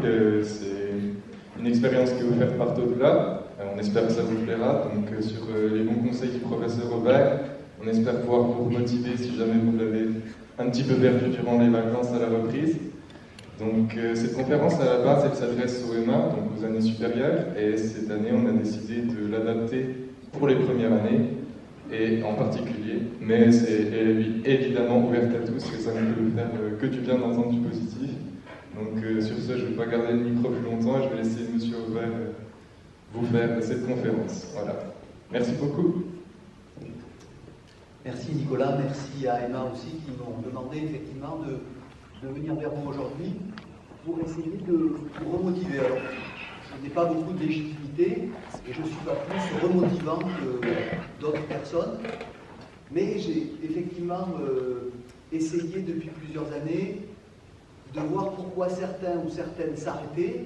C'est une expérience qui est offerte par Todula. On espère que ça vous plaira. Donc, sur les bons conseils du professeur Aubert, on espère pouvoir vous motiver si jamais vous l'avez un petit peu perdu durant les vacances à la reprise. Donc, cette conférence, à la base, elle s'adresse aux MA, donc aux années supérieures. Et cette année, on a décidé de l'adapter pour les premières années, et en particulier. Mais elle est évidemment ouverte à tous, et ça ne peut faire que du bien d'entendre du positif. Donc, sur ce, je ne vais pas garder le micro plus longtemps, et je vais laisser M. Aubert vous faire cette conférence. Voilà. Merci beaucoup. Merci Nicolas, merci à Emma aussi qui m'ont demandé effectivement de venir vers vous aujourd'hui pour essayer de vous remotiver. Alors, je n'ai pas beaucoup de légitimité et je ne suis pas plus remotivant que d'autres personnes, mais j'ai effectivement essayé depuis plusieurs années de voir pourquoi certains ou certaines s'arrêtaient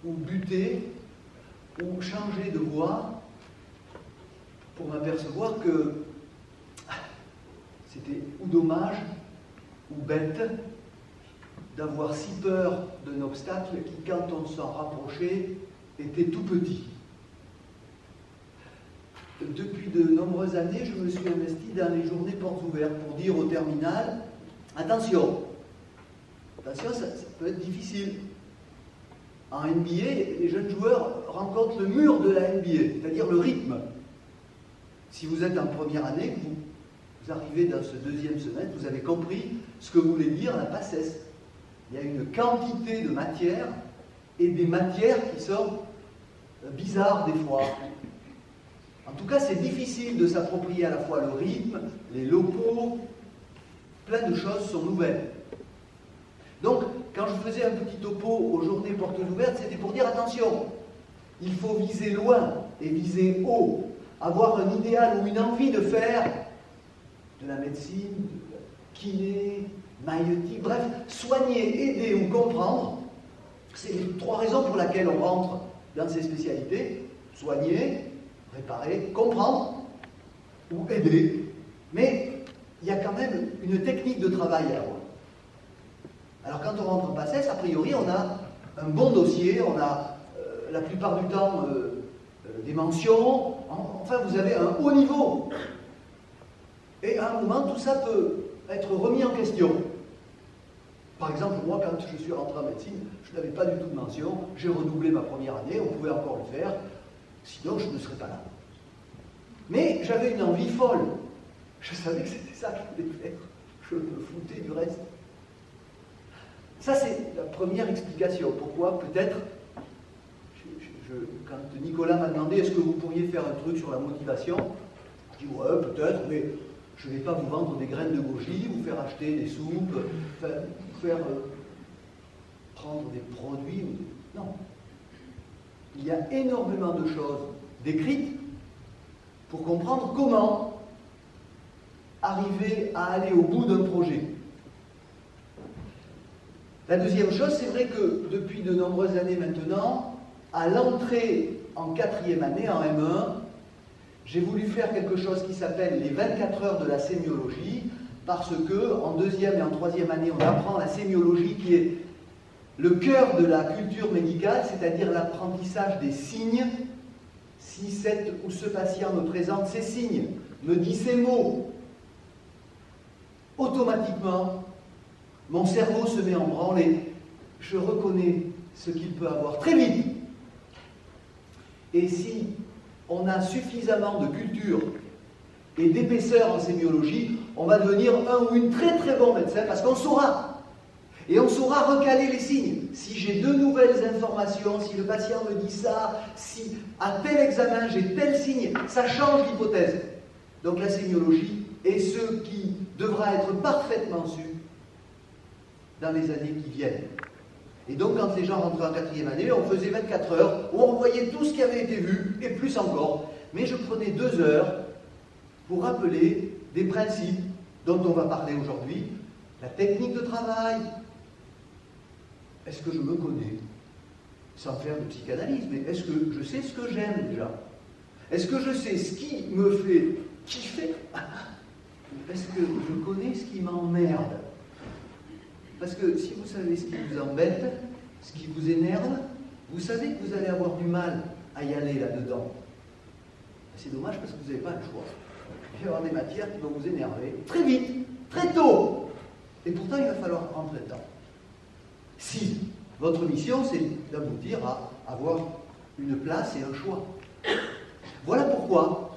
ou butaient ou changeaient de voie pour m'apercevoir que c'était ou dommage ou bête d'avoir si peur d'un obstacle qui, quand on s'en rapprochait, était tout petit. Depuis de nombreuses années, je me suis investi dans les journées portes ouvertes pour dire au terminal, attention, ça peut être difficile. En NBA, les jeunes joueurs rencontrent le mur de la NBA, c'est-à-dire le rythme. Si vous êtes en première année, vous arrivez dans ce deuxième semestre, vous avez compris ce que voulait dire la passesse. Il y a une quantité de matières et des matières qui sont bizarres des fois. En tout cas, c'est difficile de s'approprier à la fois le rythme, les locaux, plein de choses sont nouvelles. Donc, quand je faisais un petit topo aux journées portes ouvertes, c'était pour dire attention, il faut viser loin et viser haut, avoir un idéal ou une envie de faire de la médecine, de la kiné, maïeutique, bref, soigner, aider ou comprendre, c'est les trois raisons pour lesquelles on rentre dans ces spécialités, soigner, réparer, comprendre ou aider. Mais il y a quand même une technique de travail à avoir. Alors quand on rentre en PACES, a priori, on a un bon dossier, on a la plupart du temps des mentions, enfin vous avez un haut niveau. Et à un moment, tout ça peut être remis en question. Par exemple, moi, quand je suis rentré en médecine, je n'avais pas du tout de mention, j'ai redoublé ma première année, on pouvait encore le faire, sinon je ne serais pas là. Mais j'avais une envie folle. Je savais que c'était ça que je voulais faire. Je me foutais du reste. Ça, c'est la première explication. Pourquoi, peut-être, quand Nicolas m'a demandé est-ce que vous pourriez faire un truc sur la motivation, je dis ouais, peut-être, mais je ne vais pas vous vendre des graines de goji, vous faire acheter des soupes, vous faire prendre des produits. Non. Il y a énormément de choses décrites pour comprendre comment arriver à aller au bout d'un projet. La deuxième chose, c'est vrai que depuis de nombreuses années maintenant, à l'entrée en 4e année, en M1, j'ai voulu faire quelque chose qui s'appelle les 24 heures de la sémiologie, parce que en 2e et en 3e année, on apprend la sémiologie qui est le cœur de la culture médicale, c'est-à-dire l'apprentissage des signes. Si cette ou ce patient me présente ces signes, me dit ces mots, automatiquement, mon cerveau se met en branle et je reconnais ce qu'il peut avoir très vite. Et si on a suffisamment de culture et d'épaisseur en sémiologie, on va devenir un ou une très très bon médecin parce qu'on saura. Et on saura recaler les signes. Si j'ai de nouvelles informations, si le patient me dit ça, si à tel examen j'ai tel signe, ça change l'hypothèse. Donc la sémiologie est ce qui devra être parfaitement su dans les années qui viennent. Et donc quand les gens rentraient en 4e année, on faisait 24 heures, où on voyait tout ce qui avait été vu, et plus encore. Mais je prenais 2 heures pour rappeler des principes dont on va parler aujourd'hui. La technique de travail. Est-ce que je me connais? Sans faire de psychanalyse, mais est-ce que je sais ce que j'aime déjà? Est-ce que je sais ce qui me fait kiffer? Est-ce que je connais ce qui m'emmerde? Parce que si vous savez ce qui vous embête, ce qui vous énerve, vous savez que vous allez avoir du mal à y aller là-dedans. C'est dommage parce que vous n'avez pas le choix. Il va y avoir des matières qui vont vous énerver très vite, très tôt. Et pourtant, il va falloir prendre le temps. Si votre mission, c'est d'aboutir à avoir une place et un choix. Voilà pourquoi,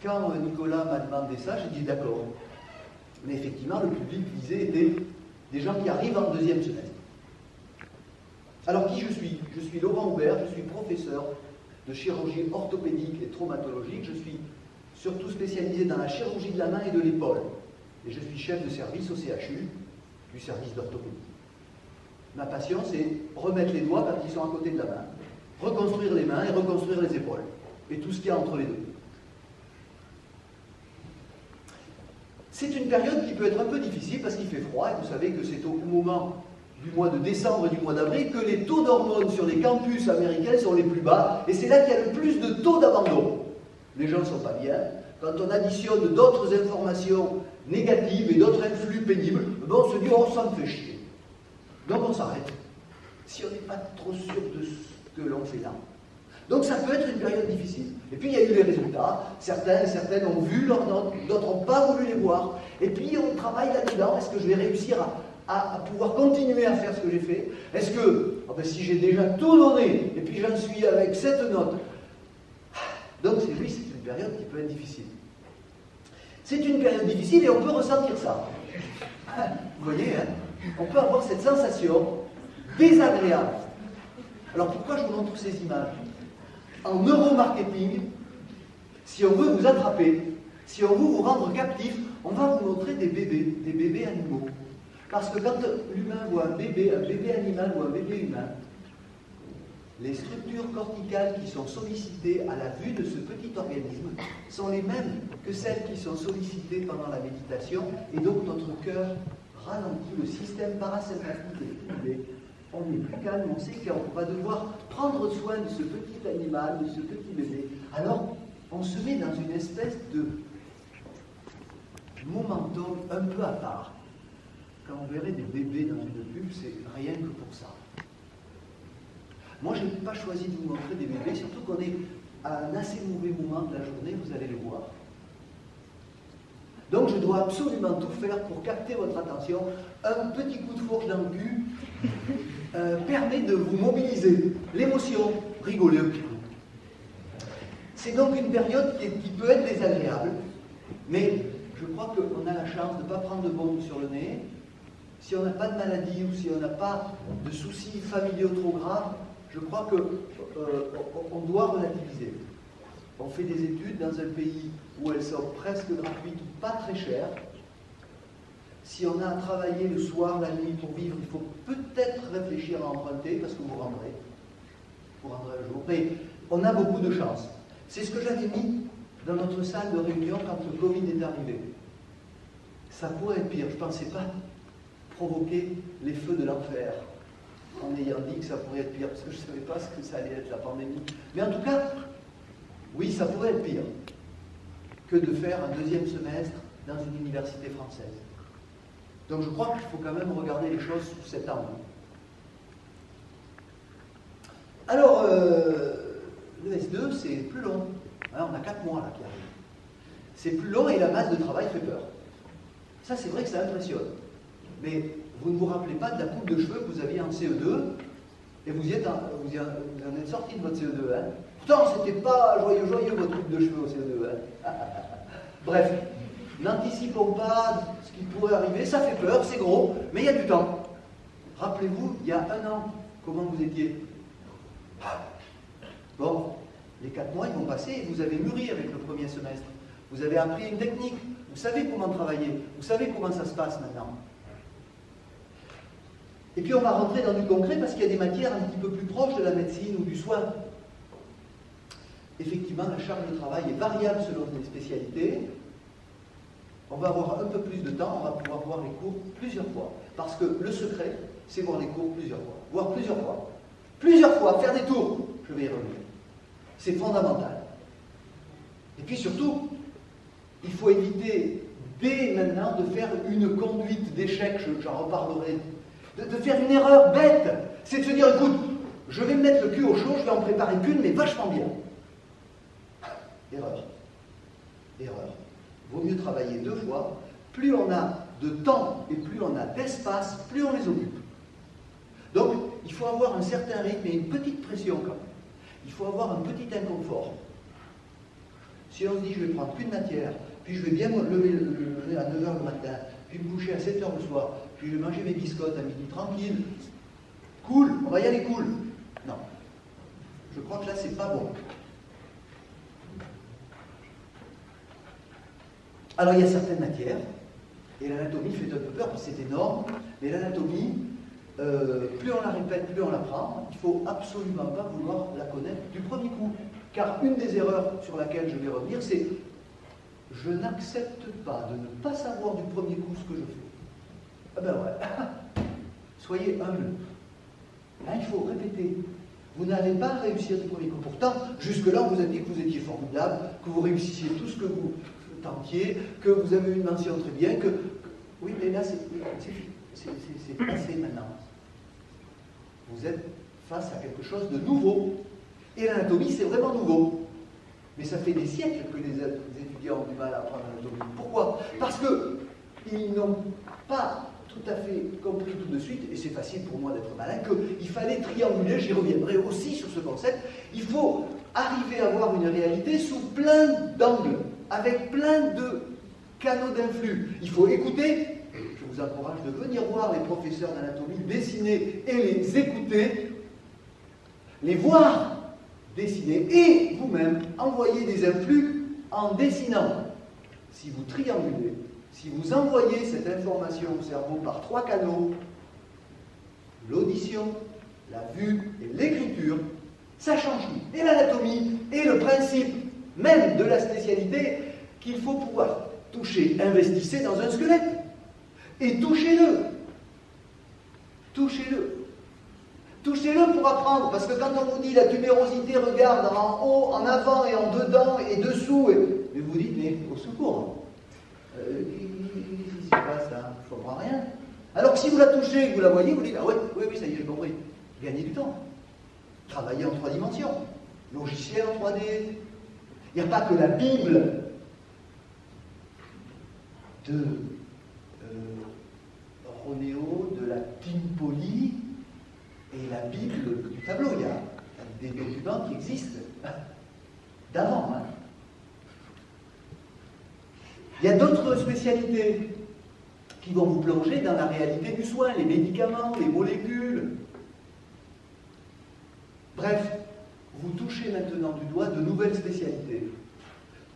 quand Nicolas m'a demandé ça, j'ai dit d'accord. Mais effectivement, le public visé était des gens qui arrivent en deuxième semestre. Alors qui je suis? Je suis Laurent Aubert, je suis professeur de chirurgie orthopédique et traumatologique. Je suis surtout spécialisé dans la chirurgie de la main et de l'épaule. Et je suis chef de service au CHU, du service d'orthopédie. Ma passion, c'est remettre les doigts quand ils sont à côté de la main, reconstruire les mains et reconstruire les épaules, et tout ce qu'il y a entre les deux. C'est une période qui peut être un peu difficile parce qu'il fait froid, et vous savez que c'est au moment du mois de décembre et du mois d'avril que les taux d'hormones sur les campus américains sont les plus bas, et c'est là qu'il y a le plus de taux d'abandon. Les gens ne sont pas bien. Quand on additionne d'autres informations négatives et d'autres influx pénibles, on se dit « oh, ça me fait chier ». Donc on s'arrête, si on n'est pas trop sûr de ce que l'on fait là. Donc ça peut être une période difficile. Et puis il y a eu les résultats, certains et certaines ont vu leurs notes, d'autres n'ont pas voulu les voir. Et puis on travaille là-dedans, est-ce que je vais réussir à pouvoir continuer à faire ce que j'ai fait? Est-ce que, oh ben, si j'ai déjà tout donné, et puis j'en suis avec cette note. Donc c'est une période qui peut être difficile. C'est une période difficile et on peut ressentir ça. Vous voyez, hein? On peut avoir cette sensation désagréable. Alors pourquoi je vous montre ces images? En neuromarketing, si on veut vous attraper, si on veut vous rendre captif, on va vous montrer des bébés animaux. Parce que quand l'humain voit un bébé animal ou un bébé humain, les structures corticales qui sont sollicitées à la vue de ce petit organisme sont les mêmes que celles qui sont sollicitées pendant la méditation, et donc notre cœur ralentit, le système parasympathique est stimulé, on est plus calme, on sait qu'on va devoir prendre soin de ce petit animal, de ce petit bébé. Alors, on se met dans une espèce de momentum un peu à part. Quand on verrait des bébés dans une pub, c'est rien que pour ça. Moi, je n'ai pas choisi de vous montrer des bébés, surtout qu'on est à un assez mauvais moment de la journée, vous allez le voir. Donc je dois absolument tout faire pour capter votre attention. Un petit coup de fourche dans le cul permet de vous mobiliser. L'émotion, rigoler un petit peu. C'est donc une période qui peut être désagréable, mais je crois qu'on a la chance de ne pas prendre de bombe sur le nez. Si on n'a pas de maladie ou si on n'a pas de soucis familiaux trop graves, je crois qu'on doit relativiser. On fait des études dans un pays où elles sont presque gratuites ou pas très chères. Si on a à travailler le soir, la nuit pour vivre, il faut peut-être réfléchir à emprunter parce que vous rendrez un jour. Mais on a beaucoup de chance. C'est ce que j'avais mis dans notre salle de réunion quand le Covid est arrivé. Ça pourrait être pire. Je ne pensais pas provoquer les feux de l'enfer en ayant dit que ça pourrait être pire, parce que je ne savais pas ce que ça allait être la pandémie. Mais en tout cas, oui, ça pourrait être pire que de faire un deuxième semestre dans une université française. Donc je crois qu'il faut quand même regarder les choses sous cet angle. Alors, le S2, c'est plus long. Hein, on a 4 mois là qui arrivent. C'est plus long et la masse de travail fait peur. Ça, c'est vrai que ça impressionne. Mais vous ne vous rappelez pas de la coupe de cheveux que vous aviez en CE2 et vous en êtes sorti de votre CE2. Hein. Pourtant, c'était pas joyeux votre coupe de cheveux au CE2. Hein. Bref, n'anticipons pas ce qui pourrait arriver. Ça fait peur, c'est gros, mais il y a du temps. Rappelez-vous, il y a 1 an, comment vous étiez? Bon, les 4 mois, ils vont passer et vous avez mûri avec le premier semestre. Vous avez appris une technique. Vous savez comment travailler. Vous savez comment ça se passe maintenant. Et puis on va rentrer dans du concret parce qu'il y a des matières un petit peu plus proches de la médecine ou du soin. Effectivement, la charge de travail est variable selon les spécialités. On va avoir un peu plus de temps, on va pouvoir voir les cours plusieurs fois. Parce que le secret, c'est voir les cours plusieurs fois. Voir plusieurs fois. Plusieurs fois, faire des tours. Je vais y revenir. C'est fondamental. Et puis surtout, il faut éviter dès maintenant de faire une conduite d'échec, j'en reparlerai. de faire une erreur bête. C'est de se dire, écoute, je vais me mettre le cul au chaud, je vais en préparer qu'une, mais vachement bien. Erreur. Erreur. Vaut mieux travailler 2 fois. Plus on a de temps et plus on a d'espace, plus on les occupe. Donc, il faut avoir un certain rythme et une petite pression quand même. Il faut avoir un petit inconfort. Si on se dit, je vais prendre qu'une matière, puis je vais bien me lever à 9h le matin, puis me coucher à 7h le soir, puis je vais manger mes biscottes à midi tranquille, cool, on va y aller cool. Non. Je crois que là, c'est pas bon. Alors, il y a certaines matières, et l'anatomie fait un peu peur, parce que c'est énorme, mais l'anatomie, plus on la répète, plus on l'apprend. Il ne faut absolument pas vouloir la connaître du premier coup. Car une des erreurs sur laquelle je vais revenir, c'est je n'accepte pas de ne pas savoir du premier coup ce que je fais. Ah ben ouais, soyez humble. Là, il faut répéter. Vous n'allez pas réussir du premier coup. Pourtant, jusque-là, on vous a dit que vous étiez formidable, que vous réussissiez tout ce que vous tentiez, que vous avez une mention très bien, que oui, mais là, c'est passé maintenant. Vous êtes face à quelque chose de nouveau. Et l'anatomie, c'est vraiment nouveau. Mais ça fait des siècles que les étudiants ont du mal à apprendre l'anatomie. Pourquoi? Parce qu'ils n'ont pas tout à fait compris tout de suite, et c'est facile pour moi d'être malin, qu'il fallait trianguler, j'y reviendrai aussi sur ce concept, il faut arriver à voir une réalité sous plein d'angles, avec plein de canaux d'influx. Il faut écouter, je vous encourage de venir voir les professeurs d'anatomie dessiner et les écouter, les voir dessiner, et vous-même envoyer des influx en dessinant. Si vous triangulez, si vous envoyez cette information au cerveau par 3 canaux, l'audition, la vue et l'écriture, ça change tout. Et l'anatomie est le principe même de la spécialité qu'il faut pouvoir toucher. Investissez dans un squelette et touchez-le. Touchez-le. Touchez-le pour apprendre, parce que quand on vous dit la tubérosité regarde en haut, en avant et en dedans et dessous, et vous dites, mais au secours, qu'est-ce qui se passe là? Je ne comprends rien. Alors que si vous la touchez et que vous la voyez, vous dites, ah oui, ça y est, j'ai compris. Gagnez du temps. Travaillez en 3 dimensions. Logiciel en 3D. Il n'y a pas que la Bible de Ronéo, de la Timpoli, et la Bible du tableau. Il y a des documents qui existent d'avant. Hein. Il y a d'autres spécialités qui vont vous plonger dans la réalité du soin, les médicaments, les molécules. Bref, vous touchez maintenant du doigt de nouvelles spécialités.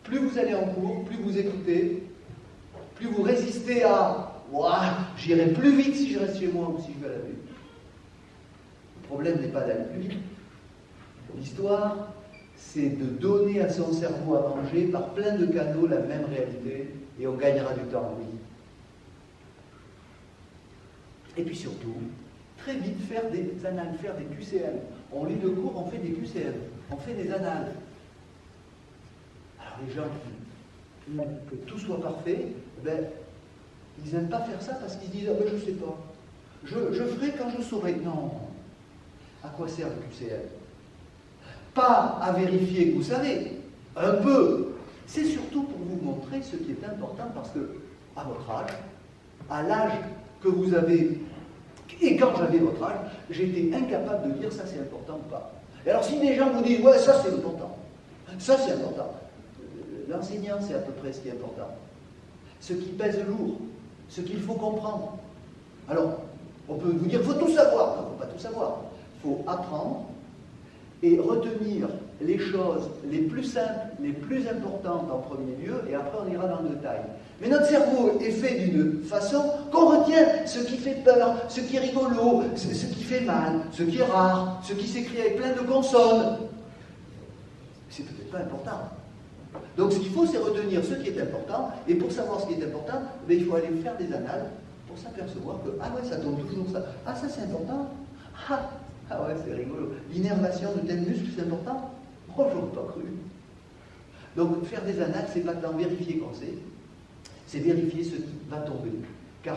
Plus vous allez en cours, plus vous écoutez, plus vous résistez à « Ouah, j'irai plus vite si je reste chez moi ou si je vais à la vue ». Le problème n'est pas d'aller plus vite. L'histoire, c'est de donner à son cerveau à manger par plein de canaux la même réalité, et on gagnera du temps, oui. Et puis surtout, très vite faire des annales, faire des QCM. On lit le cours, on fait des QCM, on fait des annales. Alors les gens qui veulent que tout soit parfait, ben, ils n'aiment pas faire ça parce qu'ils se disent, ah ben, je ne sais pas. Je ferai quand je saurai. Non. À quoi sert le QCM? Pas à vérifier que vous savez, un peu. C'est surtout pour vous montrer ce qui est important parce que, à votre âge, à l'âge que vous avez, et quand j'avais votre âge, j'étais incapable de dire ça c'est important ou pas. Et alors si des gens vous disent, ouais, ça c'est important, ça c'est important, l'enseignant c'est à peu près ce qui est important. Ce qui pèse lourd, ce qu'il faut comprendre. Alors, on peut vous dire, il faut tout savoir. Non, il ne faut pas tout savoir. Il faut apprendre et retenir les choses les plus simples, les plus importantes en premier lieu, et après on ira dans le détail. Mais notre cerveau est fait d'une façon qu'on retient ce qui fait peur, ce qui est rigolo, ce qui fait mal, ce qui est rare, ce qui s'écrit avec plein de consonnes. C'est peut-être pas important. Donc ce qu'il faut, c'est retenir ce qui est important, et pour savoir ce qui est important, il faut aller faire des annales pour s'apercevoir que, ah ouais, ça tombe toujours ça. Ah, ça c'est important. Ah ouais, c'est rigolo. L'innervation de tel muscle, c'est important. Oh, je n'aurais pas cru. Donc, faire des annales, c'est pas tant vérifier qu'on sait, c'est vérifier ce qui va tomber. Car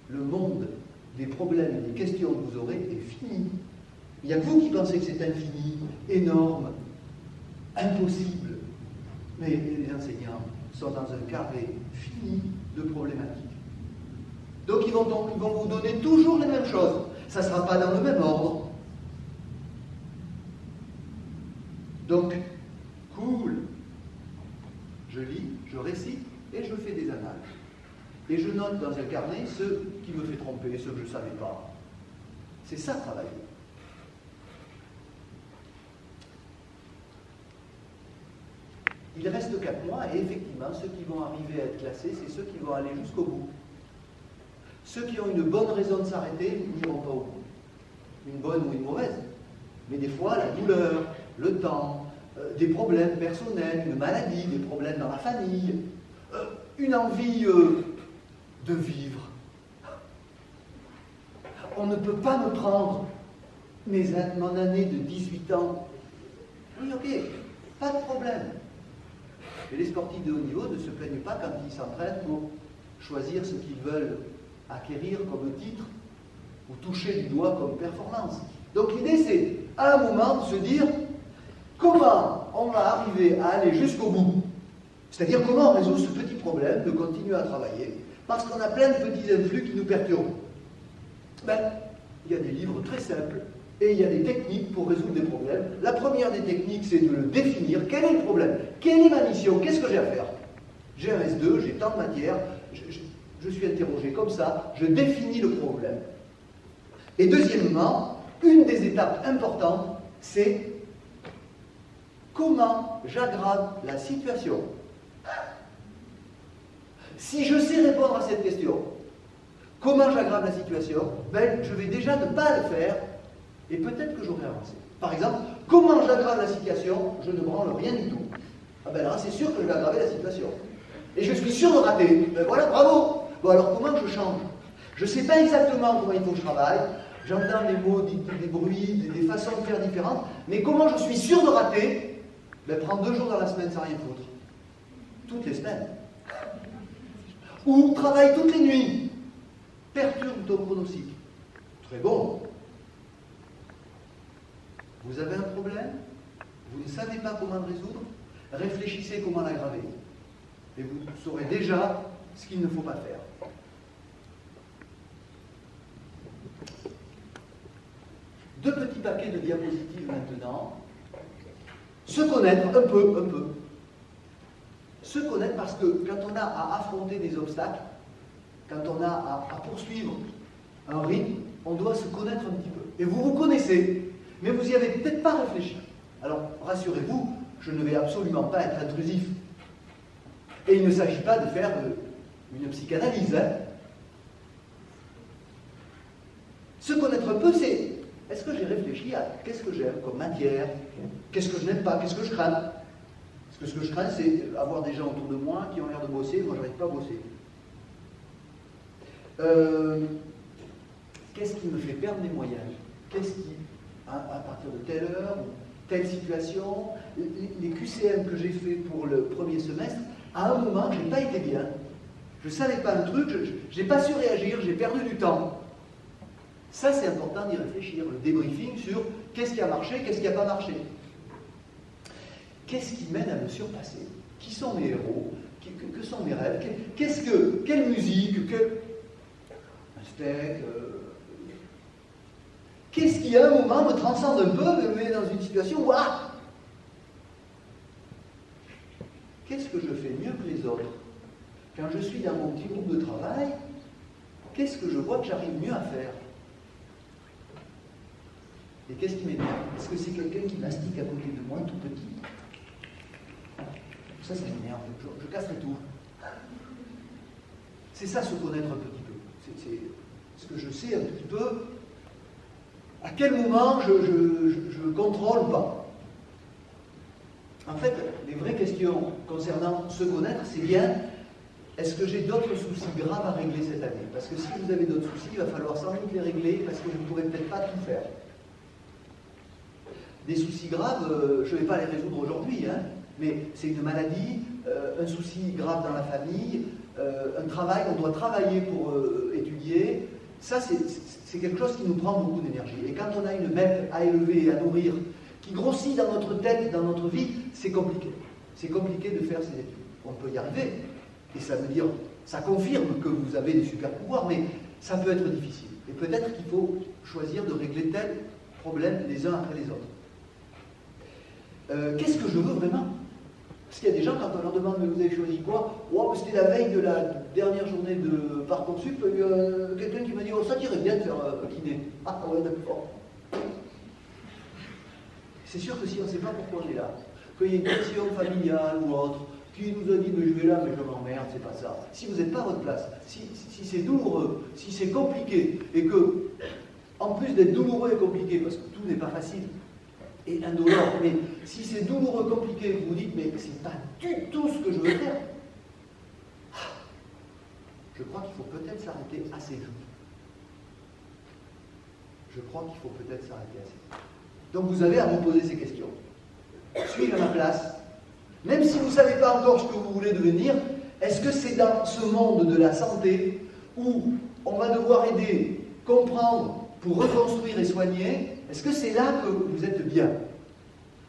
le monde des problèmes et des questions que vous aurez est fini. Il n'y a que vous qui pensez que c'est infini, énorme, impossible. Mais les enseignants sont dans un carré fini de problématiques. Donc ils vont vous donner toujours les mêmes choses. Ça ne sera pas dans le même ordre. Donc, cool. Je lis, je récite et je fais des annales. Et je note dans un carnet ce qui me fait tromper, ce que je ne savais pas. C'est ça, travailler. Il reste 4 mois et effectivement, ceux qui vont arriver à être classés, c'est ceux qui vont aller jusqu'au bout. Ceux qui ont une bonne raison de s'arrêter n'iront pas au bout. Une bonne ou une mauvaise. Mais des fois, la douleur, le temps, des problèmes personnels, une maladie, des problèmes dans la famille, une envie de vivre. On ne peut pas me prendre mon année de 18 ans. Oui, ok, pas de problème. Et les sportifs de haut niveau ne se plaignent pas quand ils s'entraînent pour choisir ce qu'ils veulent acquérir comme titre ou toucher du doigt comme performance. Donc l'idée c'est, à un moment, de se dire comment on va arriver à aller jusqu'au bout. C'est-à-dire comment on résout ce petit problème de continuer à travailler parce qu'on a plein de petits influx qui nous perturbent. Ben, il y a des livres très simples et il y a des techniques pour résoudre des problèmes. La première des techniques, c'est de le définir. Quel est le problème? Quelle est ma mission? Qu'est-ce que j'ai à faire? J'ai un S2, j'ai tant de matière, je suis interrogé comme ça, je définis le problème. Et deuxièmement, une des étapes importantes, c'est comment j'aggrave la situation. Si je sais répondre à cette question, comment j'aggrave la situation, ben, je vais déjà ne pas le faire et peut-être que j'aurai avancé. Par exemple, comment j'aggrave la situation, je ne branle rien du tout. Ah ben là, c'est sûr que je vais aggraver la situation. Et je suis sûr de rater. Ben voilà, bravo. Bon alors comment je change? Je ne sais pas exactement comment il faut que je travaille, j'entends des mots, des bruits, des façons de faire différentes, mais comment je suis sûr de rater? Ben prendre 2 jours dans la semaine sans rien foutre. Toutes les semaines. Ou travaille toutes les nuits. Perturbe ton chronocycle. Très bon. Vous avez un problème, vous ne savez pas comment le résoudre, réfléchissez comment l'aggraver. Et vous saurez déjà ce qu'il ne faut pas faire. Deux petits paquets de diapositives maintenant. Se connaître un peu. Se connaître parce que quand on a à affronter des obstacles, quand on a à poursuivre un rythme, on doit se connaître un petit peu. Et vous vous connaissez, mais vous n'y avez peut-être pas réfléchi. Alors, rassurez-vous, je ne vais absolument pas être intrusif. Et il ne s'agit pas de faire une psychanalyse. Hein. Se connaître un peu, c'est est-ce que j'ai réfléchi à qu'est-ce que j'aime comme matière, qu'est-ce que je n'aime pas, qu'est-ce que je crains. Parce que ce que je crains, c'est avoir des gens autour de moi qui ont l'air de bosser, moi je n'arrive pas à bosser. Qu'est-ce qui me fait perdre mes moyens? Qu'est-ce qui, à partir de telle heure, telle situation, les QCM que j'ai fait pour le premier semestre, à un moment, je n'ai pas été bien. Je ne savais pas un truc, je n'ai pas su réagir, j'ai perdu du temps. Ça, c'est important d'y réfléchir, le débriefing sur qu'est-ce qui a marché, qu'est-ce qui n'a pas marché. Qu'est-ce qui m'aide à me surpasser? Qui sont mes héros? Que sont mes rêves? Quelle musique? Un steak? Qu'est-ce qui, à un moment, me transcende un peu, me met dans une situation où, qu'est-ce que je fais mieux que les autres? Quand je suis dans mon petit groupe de travail, qu'est-ce que je vois que j'arrive mieux à faire? Et qu'est-ce qui m'énerve? Est-ce que c'est quelqu'un qui mastique à côté de moi, tout petit? Ça m'énerve, je casserai tout. C'est ça, se connaître un petit peu. C'est ce que je sais un petit peu, à quel moment je contrôle pas. En fait, les vraies questions concernant se connaître, c'est bien, est-ce que j'ai d'autres soucis graves à régler cette année? Parce que si vous avez d'autres soucis, il va falloir sans doute les régler, parce que vous ne pourrez peut-être pas tout faire. Des soucis graves, je ne vais pas les résoudre aujourd'hui, hein, mais c'est une maladie, un souci grave dans la famille, un travail, on doit travailler pour étudier, Ça, c'est quelque chose qui nous prend beaucoup d'énergie. Et quand on a une bête à élever et à nourrir, qui grossit dans notre tête, dans notre vie, c'est compliqué. C'est compliqué de faire ces études. On peut y arriver, et ça veut dire, ça confirme que vous avez des super pouvoirs, mais ça peut être difficile. Et peut-être qu'il faut choisir de régler tel problème les uns après les autres. Qu'est-ce que je veux vraiment? Parce qu'il y a des gens, quand on leur demande, mais vous avez choisi quoi? Oh, c'était la veille de la dernière journée de Parcoursup, il y a quelqu'un qui m'a dit, oh, ça dirait bien de faire kiné. Ah ouais, d'accord. C'est sûr que si on ne sait pas pourquoi on est là, qu'il y a une pression familiale ou autre, qui nous a dit, mais je vais là, mais je m'emmerde, c'est pas ça. Si vous n'êtes pas à votre place, si c'est douloureux, si c'est compliqué, et que, en plus d'être douloureux et compliqué, parce que tout n'est pas facile, et indolore, mais si c'est douloureux, compliqué, vous vous dites, mais c'est pas du tout ce que je veux faire, je crois qu'il faut peut-être s'arrêter assez vite. Je crois qu'il faut peut-être s'arrêter assez vite. Donc vous avez à vous poser ces questions. Suis-je à ma place? Même si vous ne savez pas encore ce que vous voulez devenir, est-ce que c'est dans ce monde de la santé où on va devoir aider, comprendre, pour reconstruire et soigner, est-ce que c'est là que vous êtes bien?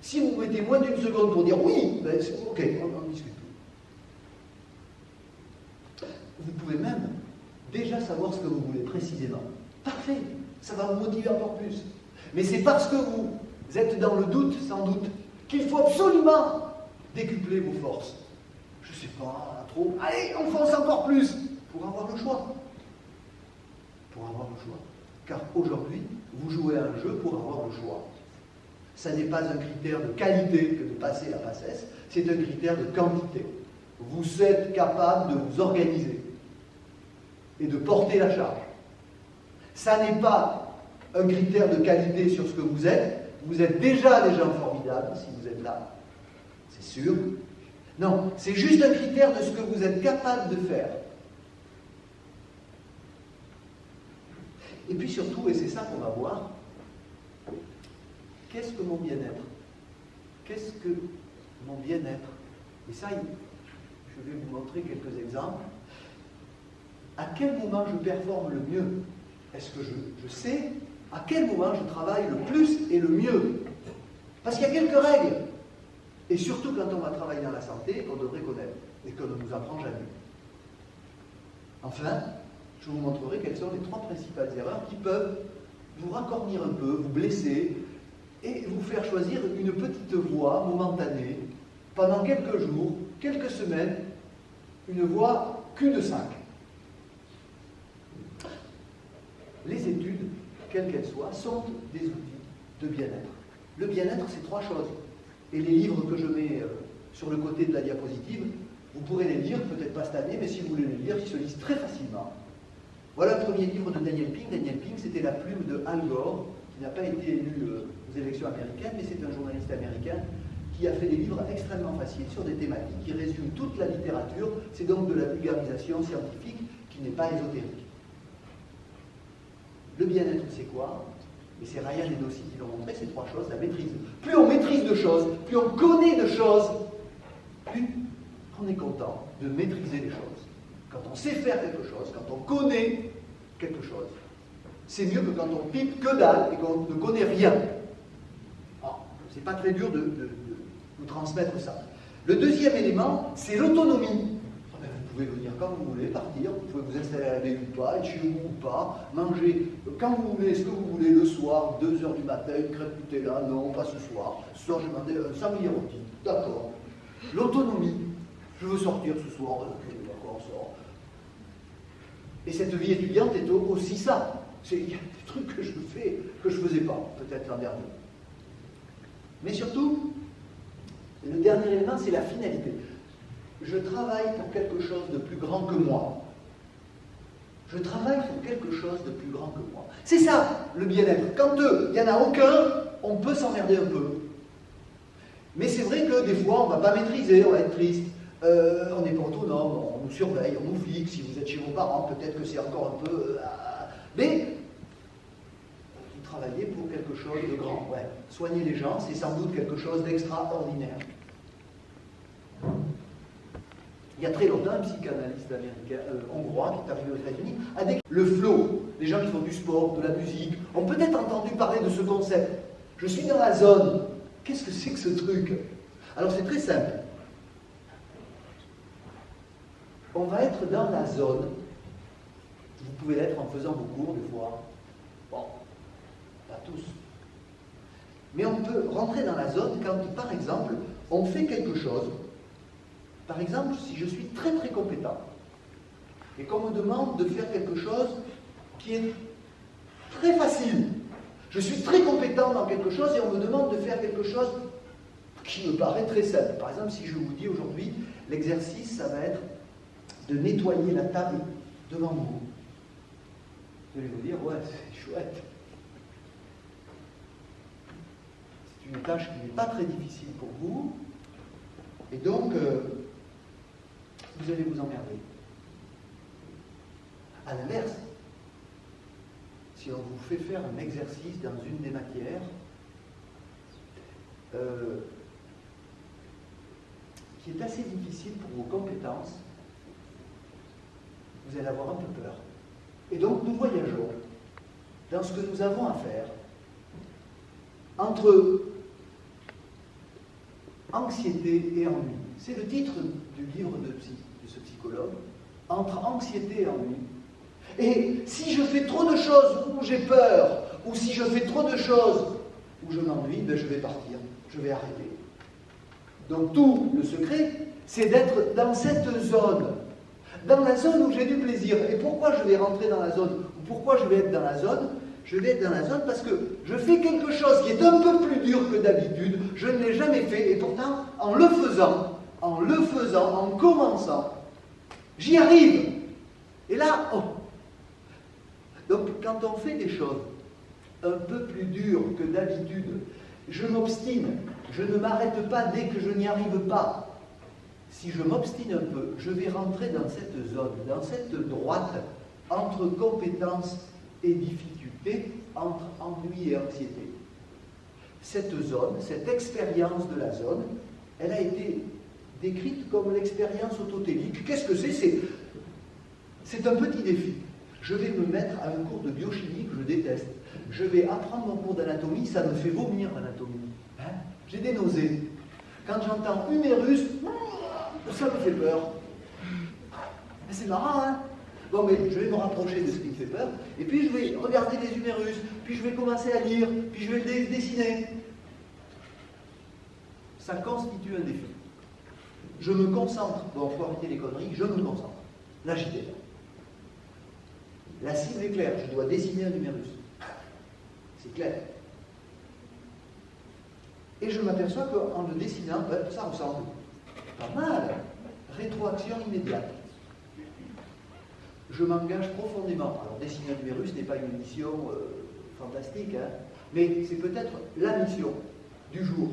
Si vous mettez moins d'une seconde pour dire oui, ben ok, on discute. Vous pouvez même déjà savoir ce que vous voulez précisément. Parfait, ça va vous motiver encore plus. Mais c'est parce que vous êtes dans le doute, sans doute, qu'il faut absolument décupler vos forces. Je ne sais pas, trop. Allez, on fonce encore plus pour avoir le choix. Pour avoir le choix. Car aujourd'hui, vous jouez à un jeu pour avoir le choix. Ça n'est pas un critère de qualité que de passer la passesse, c'est un critère de quantité. Vous êtes capable de vous organiser et de porter la charge. Ça n'est pas un critère de qualité sur ce que vous êtes déjà des gens formidables si vous êtes là, c'est sûr. Non, c'est juste un critère de ce que vous êtes capable de faire. Et puis surtout, et c'est ça qu'on va voir, qu'est-ce que mon bien-être? Qu'est-ce que mon bien-être? Et ça, je vais vous montrer quelques exemples. À quel moment je performe le mieux? Est-ce que je sais à quel moment je travaille le plus et le mieux? Parce qu'il y a quelques règles. Et surtout quand on va travailler dans la santé, qu'on devrait connaître et qu'on ne nous apprend jamais. Enfin, je vous montrerai quelles sont les 3 principales erreurs qui peuvent vous racornir un peu, vous blesser et vous faire choisir une petite voie momentanée pendant quelques jours, quelques semaines, une voie cul-de-sac. Les études, quelles qu'elles soient, sont des outils de bien-être. Le bien-être, c'est 3 choses. Et les livres que je mets sur le côté de la diapositive, vous pourrez les lire, peut-être pas cette année, mais si vous voulez les lire, ils se lisent très facilement. Voilà le premier livre de Daniel Pink. Daniel Pink, c'était la plume de Al Gore, qui n'a pas été élu aux élections américaines, mais c'est un journaliste américain qui a fait des livres extrêmement faciles sur des thématiques qui résument toute la littérature. C'est donc de la vulgarisation scientifique qui n'est pas ésotérique. Le bien-être, c'est quoi? Et c'est Ryan et Dossi qui l'ont montré, ces 3 choses, la maîtrise. Plus on maîtrise de choses, plus on connaît de choses, plus on est content de maîtriser les choses. Quand on sait faire quelque chose, quand on connaît quelque chose, c'est mieux que quand on pipe que dalle et qu'on ne connaît rien. C'est pas très dur de vous transmettre ça. Le deuxième élément, c'est l'autonomie. Vous pouvez venir quand vous voulez, partir, vous pouvez vous installer à la maison ou pas, être chez vous ou pas, manger quand vous voulez, ce que vous voulez, le soir, 2h du matin, une crêpe Nutella, non, pas ce soir. Ce soir, je vais demander un sablier rôti. D'accord. L'autonomie. Je veux sortir ce soir, ok, d'accord, on sort. Et cette vie étudiante est aussi ça. Il y a des trucs que je fais, que je ne faisais pas, peut-être l'an dernier. Mais surtout, le dernier élément, c'est la finalité. Je travaille pour quelque chose de plus grand que moi. Je travaille pour quelque chose de plus grand que moi. C'est ça, le bien-être. Quand il n'y en a aucun, on peut s'emmerder un peu. Mais c'est vrai que des fois, on ne va pas maîtriser, on va être triste. On n'est pas autonome, on nous surveille, on nous flique. Si vous êtes chez vos parents, peut-être que c'est encore un peu... mais vous travaillez pour quelque chose de grand. Ouais. Soigner les gens, c'est sans doute quelque chose d'extraordinaire. Il y a très longtemps, un psychanalyste américain, hongrois qui est arrivé aux États-Unis a décrit le flow. Les gens qui font du sport, de la musique, ont peut-être entendu parler de ce concept. Je suis dans la zone. Qu'est-ce que c'est que ce truc? Alors c'est très simple. On va être dans la zone. Vous pouvez l'être en faisant vos cours des fois. Bon, pas tous. Mais on peut rentrer dans la zone quand, par exemple, on fait quelque chose. Par exemple, si je suis très très compétent et qu'on me demande de faire quelque chose qui est très facile. Je suis très compétent dans quelque chose et on me demande de faire quelque chose qui me paraît très simple. Par exemple, si je vous dis aujourd'hui, l'exercice, ça va être de nettoyer la table devant vous. Vous allez vous dire, ouais, c'est chouette. C'est une tâche qui n'est pas très difficile pour vous. Et donc, vous allez vous emmerder. À l'inverse, si on vous fait faire un exercice dans une des matières, qui est assez difficile pour vos compétences, vous allez avoir un peu peur. Et donc nous voyageons dans ce que nous avons à faire entre anxiété et ennui. C'est le titre du livre de ce psychologue, entre anxiété et ennui. Et si je fais trop de choses où j'ai peur, ou si je fais trop de choses où je m'ennuie, ben je vais partir, je vais arrêter. Donc tout le secret, c'est d'être dans cette zone, dans la zone où j'ai du plaisir. Et pourquoi je vais rentrer dans la zone, ou pourquoi je vais être dans la zone? Je vais être dans la zone parce que je fais quelque chose qui est un peu plus dur que d'habitude, je ne l'ai jamais fait, et pourtant, en le faisant, en commençant, j'y arrive. Et là, oh. Donc quand on fait des choses un peu plus dures que d'habitude, je m'obstine, je ne m'arrête pas dès que je n'y arrive pas. Si je m'obstine un peu, je vais rentrer dans cette zone, dans cette droite entre compétence et difficulté, entre ennui et anxiété. Cette zone, cette expérience de la zone, elle a été décrite comme l'expérience autotélique. Qu'est-ce que c'est? C'est un petit défi. Je vais me mettre à un cours de biochimie que je déteste. Je vais apprendre mon cours d'anatomie, ça me fait vomir l'anatomie. Hein? J'ai des nausées. Quand j'entends humérus, ça me fait peur. C'est marrant, hein? Bon, mais je vais me rapprocher de ce qui me fait peur, et puis je vais regarder les humérus, puis je vais commencer à lire, puis je vais les dessiner. Ça constitue un défi. Je me concentre. Bon, il faut arrêter les conneries, je me concentre. Là, j'y vais. La cible est claire, je dois dessiner un humérus. C'est clair. Et je m'aperçois qu'en le dessinant, ça ressemble. Pas mal. Rétroaction immédiate. Je m'engage profondément. Alors, dessiner un numérus n'est pas une mission fantastique, hein, mais c'est peut-être la mission du jour.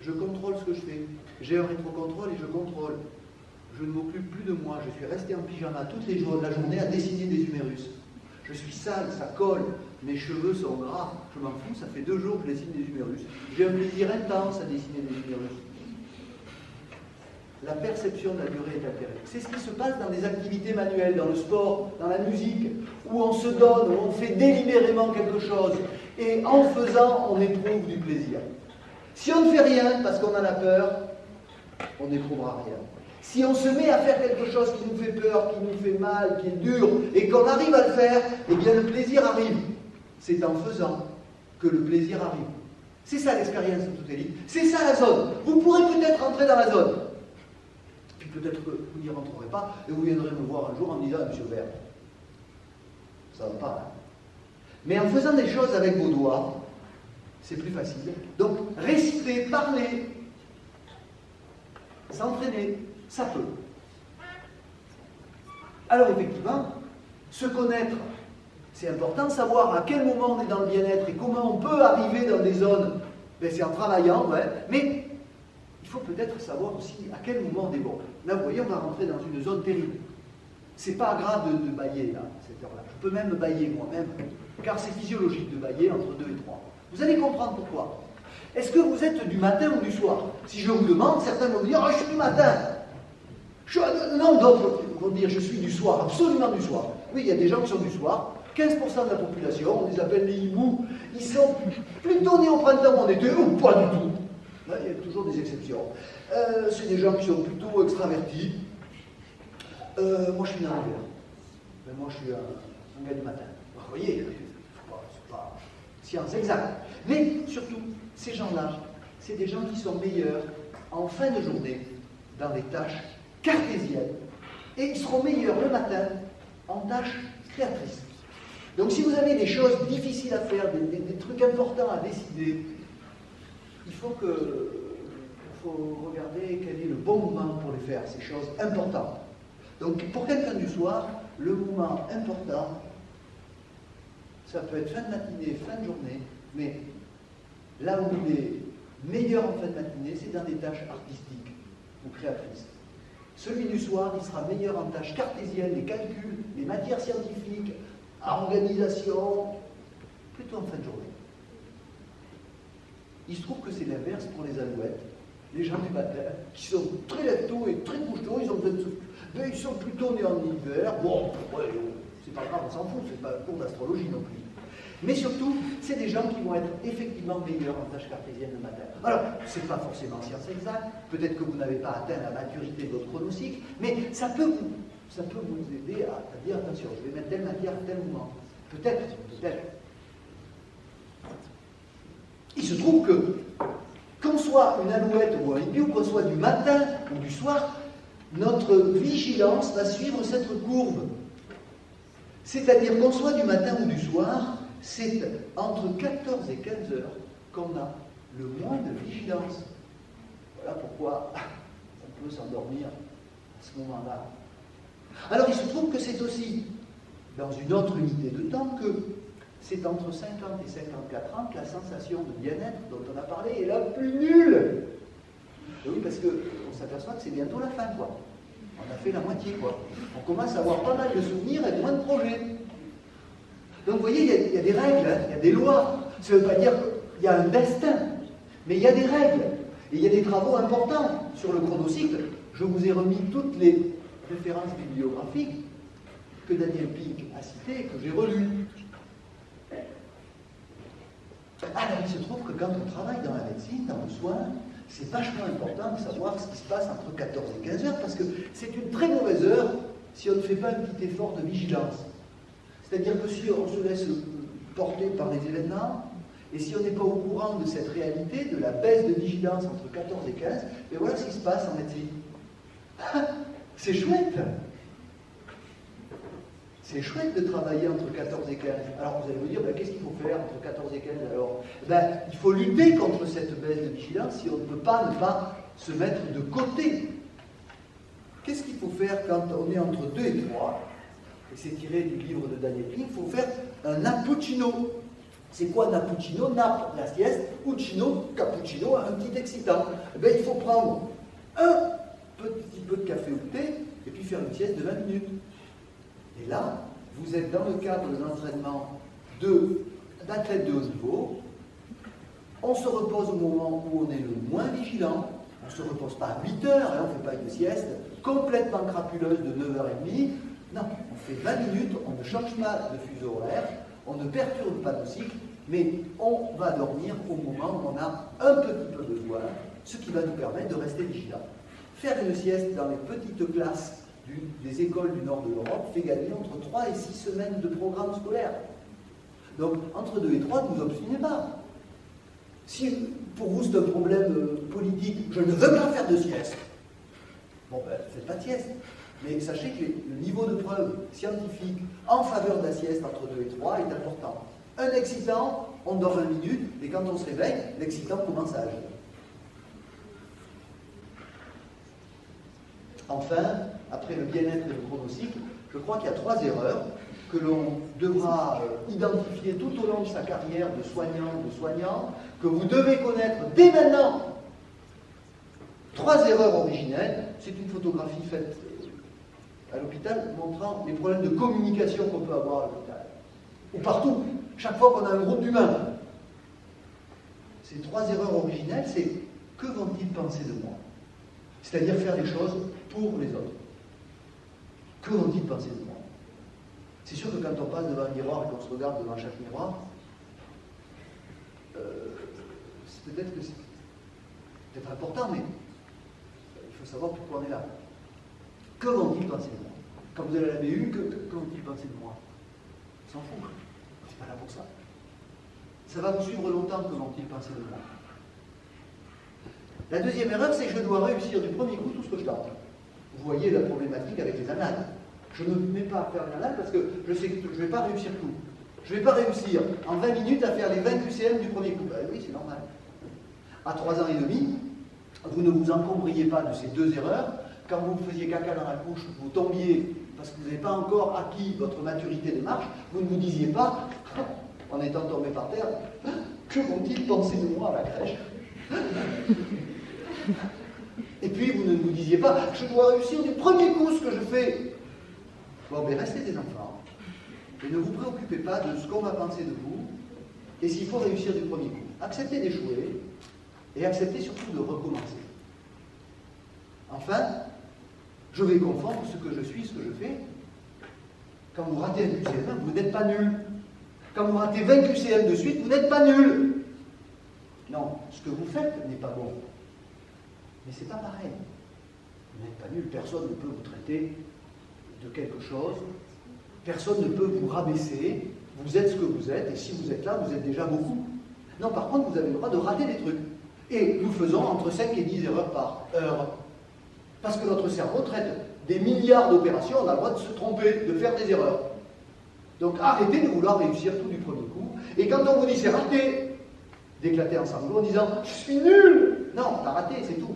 Je contrôle ce que je fais. J'ai un rétrocontrôle et je contrôle. Je ne m'occupe plus de moi. Je suis resté en pyjama toutes les jours de la journée à dessiner des humérus. Je suis sale, ça colle. Mes cheveux sont gras. Je m'en fous, ça fait 2 jours que je dessine des humérus. J'ai un plaisir intense à dessiner des humérus. La perception de la durée est altérée. C'est ce qui se passe dans les activités manuelles, dans le sport, dans la musique, où on se donne, où on fait délibérément quelque chose, et en faisant, on éprouve du plaisir. Si on ne fait rien parce qu'on en a peur, on n'éprouvera rien. Si on se met à faire quelque chose qui nous fait peur, qui nous fait mal, qui est dur, et qu'on arrive à le faire, eh bien le plaisir arrive. C'est en faisant que le plaisir arrive. C'est ça l'expérience autotélique. C'est ça la zone. Vous pourrez peut-être rentrer dans la zone. Puis peut-être que vous n'y rentrerez pas, et vous viendrez me voir un jour en me disant, Monsieur Vert, ça va pas, hein. Mais en faisant des choses avec vos doigts, c'est plus facile. Donc, réciter, parler, s'entraîner, ça peut. Alors effectivement, se connaître, c'est important, savoir à quel moment on est dans le bien-être et comment on peut arriver dans des zones, ben, c'est en travaillant, ouais, mais il faut peut-être savoir aussi à quel moment on est bon. Là, vous voyez, on va rentrer dans une zone terrible. C'est pas grave de bâiller, là, à cette heure-là. Je peux même bâiller moi-même, car c'est physiologique de bâiller entre 2 et 3. Vous allez comprendre pourquoi. Est-ce que vous êtes du matin ou du soir? Si je vous demande, certains vont dire « Ah, je suis du matin ». Non, d'autres vont dire « Je suis du soir, absolument du soir ». Oui, il y a des gens qui sont du soir. 15% de la population, on les appelle les hiboux, ils sont plutôt nés au printemps en été, ou pas du tout. Là, il y a toujours des exceptions. C'est des gens qui sont plutôt extravertis. Moi, je suis dans l'hiver. Moi, je suis un gars du matin. Vous voyez, c'est pas science exacte. Mais surtout, ces gens-là, c'est des gens qui sont meilleurs en fin de journée dans les tâches cartésiennes et ils seront meilleurs le matin en tâches créatrices. Donc si vous avez des choses difficiles à faire, des trucs importants à décider, il faut regarder quel est le bon moment pour les faire, ces choses importantes. Donc pour quelqu'un du soir, le moment important, ça peut être fin de matinée, fin de journée, mais là où il est meilleur en fin de matinée, c'est dans des tâches artistiques ou créatrices. Celui du soir, il sera meilleur en tâches cartésiennes, les calculs, les matières scientifiques, organisation, plutôt en fin de journée. Il se trouve que c'est l'inverse pour les alouettes, les gens du matin, qui sont très lève-tôt et très couche-tôt, ils sont plutôt nés en hiver. Bon, ouais, c'est pas grave, on s'en fout, c'est pas un cours d'astrologie non plus. Mais surtout, c'est des gens qui vont être effectivement meilleurs en tâches cartésiennes le matin. Alors, ce n'est pas forcément science exacte, peut-être que vous n'avez pas atteint la maturité de votre chronocycle, mais ça peut vous aider à dire attention, je vais mettre telle matière à tel moment. Peut-être. Il se trouve que, qu'on soit une alouette ou un hiboux, qu'on soit du matin ou du soir, notre vigilance va suivre cette courbe. C'est-à-dire qu'on soit du matin ou du soir, c'est entre 14 et 15 heures qu'on a le moins de vigilance. Voilà pourquoi on peut s'endormir à ce moment-là. Alors il se trouve que c'est aussi, dans une autre unité de temps, que c'est entre 50 et 54 ans que la sensation de bien-être dont on a parlé est la plus nulle. Et oui, parce qu'on s'aperçoit que c'est bientôt la fin, quoi. On a fait la moitié, quoi. On commence à avoir pas mal de souvenirs et moins de projets. Donc vous voyez, il y a des règles, hein, il y a des lois. Ça ne veut pas dire qu'il y a un destin, mais il y a des règles. Et il y a des travaux importants sur le chronocycle. Je vous ai remis toutes les références bibliographiques que Daniel Pink a citées et que j'ai relues. Alors il se trouve que quand on travaille dans la médecine, dans le soin, c'est vachement important de savoir ce qui se passe entre 14 et 15 heures, parce que c'est une très mauvaise heure si on ne fait pas un petit effort de vigilance. C'est-à-dire que si on se laisse porter par les événements, et si on n'est pas au courant de cette réalité, de la baisse de vigilance entre 14 et 15, et voilà ce qui se passe en médecine. C'est chouette! C'est chouette de travailler entre 14 et 15. Alors vous allez me dire, ben, qu'est-ce qu'il faut faire entre 14 et 15 alors? Ben, il faut lutter contre cette baisse de vigilance si on ne peut pas ne pas se mettre de côté. Qu'est-ce qu'il faut faire quand on est entre 2 et 3? Et c'est tiré du livre de Daniel Pink, il faut faire un nappuccino. C'est quoi un nappuccino? Nap, la sieste, puccino, cappuccino, un petit excitant. Eh bien, il faut prendre un petit peu de café ou de thé et puis faire une sieste de 20 minutes. Et là, vous êtes dans le cadre d'un entraînement d'athlètes de haut niveau. On se repose au moment où on est le moins vigilant. On ne se repose pas à 8 heures, on ne fait pas une sieste complètement crapuleuse de 9h30. Non, on fait 20 minutes, on ne change pas de fuseau horaire, on ne perturbe pas le cycle, mais on va dormir au moment où on a un petit peu besoin, ce qui va nous permettre de rester vigilant. Faire une sieste dans les petites classes des écoles du nord de l'Europe fait gagner entre 3 et 6 semaines de programme scolaire. Donc, entre 2 et 3, ne vous obstinez pas. Si pour vous c'est un problème politique, je ne veux pas faire de sieste, bon ben, faites pas de sieste. Mais sachez que le niveau de preuve scientifique en faveur de la sieste entre 2 et 3 est important. Un excitant, on dort 20 minutes, et quand on se réveille, l'excitant commence à agir. Enfin, après le bien-être et le chronocycle, je crois qu'il y a 3 erreurs que l'on devra identifier tout au long de sa carrière de soignant, que vous devez connaître dès maintenant. 3 erreurs originelles. C'est une photographie faite à l'hôpital montrant les problèmes de communication qu'on peut avoir à l'hôpital. Ou partout, chaque fois qu'on a un groupe d'humains. ces 3 erreurs originelles, c'est que vont-ils penser de moi? C'est-à-dire faire les choses pour les autres. Que vont-ils penser de moi? C'est sûr que quand on passe devant un miroir et qu'on se regarde devant chaque miroir, peut-être que c'est peut-être important, mais il faut savoir pourquoi on est là. Que vont-ils penser de moi? Quand vous allez à la BU, que vont-ils penser de moi? On s'en fout. C'est pas là pour ça. Ça va vous suivre longtemps, que vont-ils penser de moi? La deuxième erreur, c'est que je dois réussir du premier coup tout ce que je tente. Vous voyez la problématique avec les annales. Je ne me mets pas à faire une annale parce que je sais que je ne vais pas réussir tout. Je ne vais pas réussir en 20 minutes à faire les 20 QCM du premier coup. Ben oui, c'est normal. À 3 ans et demi, vous ne vous encombriez pas de ces 2 erreurs. Quand vous faisiez caca dans la couche, vous tombiez parce que vous n'avez pas encore acquis votre maturité de marche, vous ne vous disiez pas, en étant tombé par terre, que vont-ils penser de moi à la crèche? Et puis vous ne vous disiez pas, je dois réussir du premier coup ce que je fais. Bon, mais restez des enfants. Et ne vous préoccupez pas de ce qu'on va penser de vous. Et s'il faut réussir du premier coup, acceptez d'échouer et acceptez surtout de recommencer. Enfin, je vais confondre ce que je suis, ce que je fais. Quand vous ratez un QCM, vous n'êtes pas nul. Quand vous ratez 20 QCM de suite, vous n'êtes pas nul. Non, ce que vous faites n'est pas bon. Mais c'est pas pareil. Vous n'êtes pas nul, personne ne peut vous traiter de quelque chose, personne ne peut vous rabaisser, vous êtes ce que vous êtes, et si vous êtes là, vous êtes déjà beaucoup. Non, par contre, vous avez le droit de rater des trucs. Et nous faisons entre 5 et 10 erreurs par heure. Parce que notre cerveau traite des milliards d'opérations, on a le droit de se tromper, de faire des erreurs. Donc arrêtez de vouloir réussir tout du premier coup. Et quand on vous dit c'est raté, d'éclater en sanglots en disant je suis nul. Non, t'as raté, c'est tout.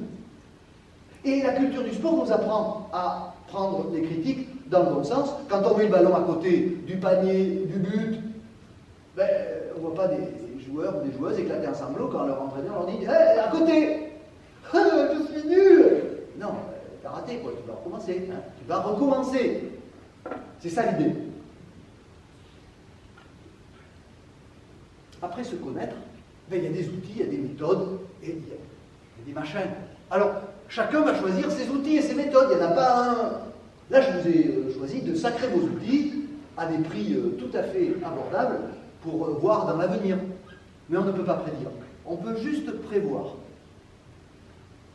Et la culture du sport nous apprend à prendre les critiques dans le bon sens. Quand on met le ballon à côté du panier, du but, ben, on ne voit pas des joueurs ou des joueuses éclater en sanglots quand leur entraîneur leur dit hey, à côté, je suis nul. Non, t'as raté quoi, tu vas recommencer. Hein. Tu vas recommencer. C'est ça l'idée. Après se connaître, ben, il y a des outils, il y a des méthodes, et il y a des machins. Alors, chacun va choisir ses outils et ses méthodes. Il n'y en a pas un. Là, je vous ai choisi de sacrer vos outils à des prix tout à fait abordables pour voir dans l'avenir. Mais on ne peut pas prédire. On peut juste prévoir.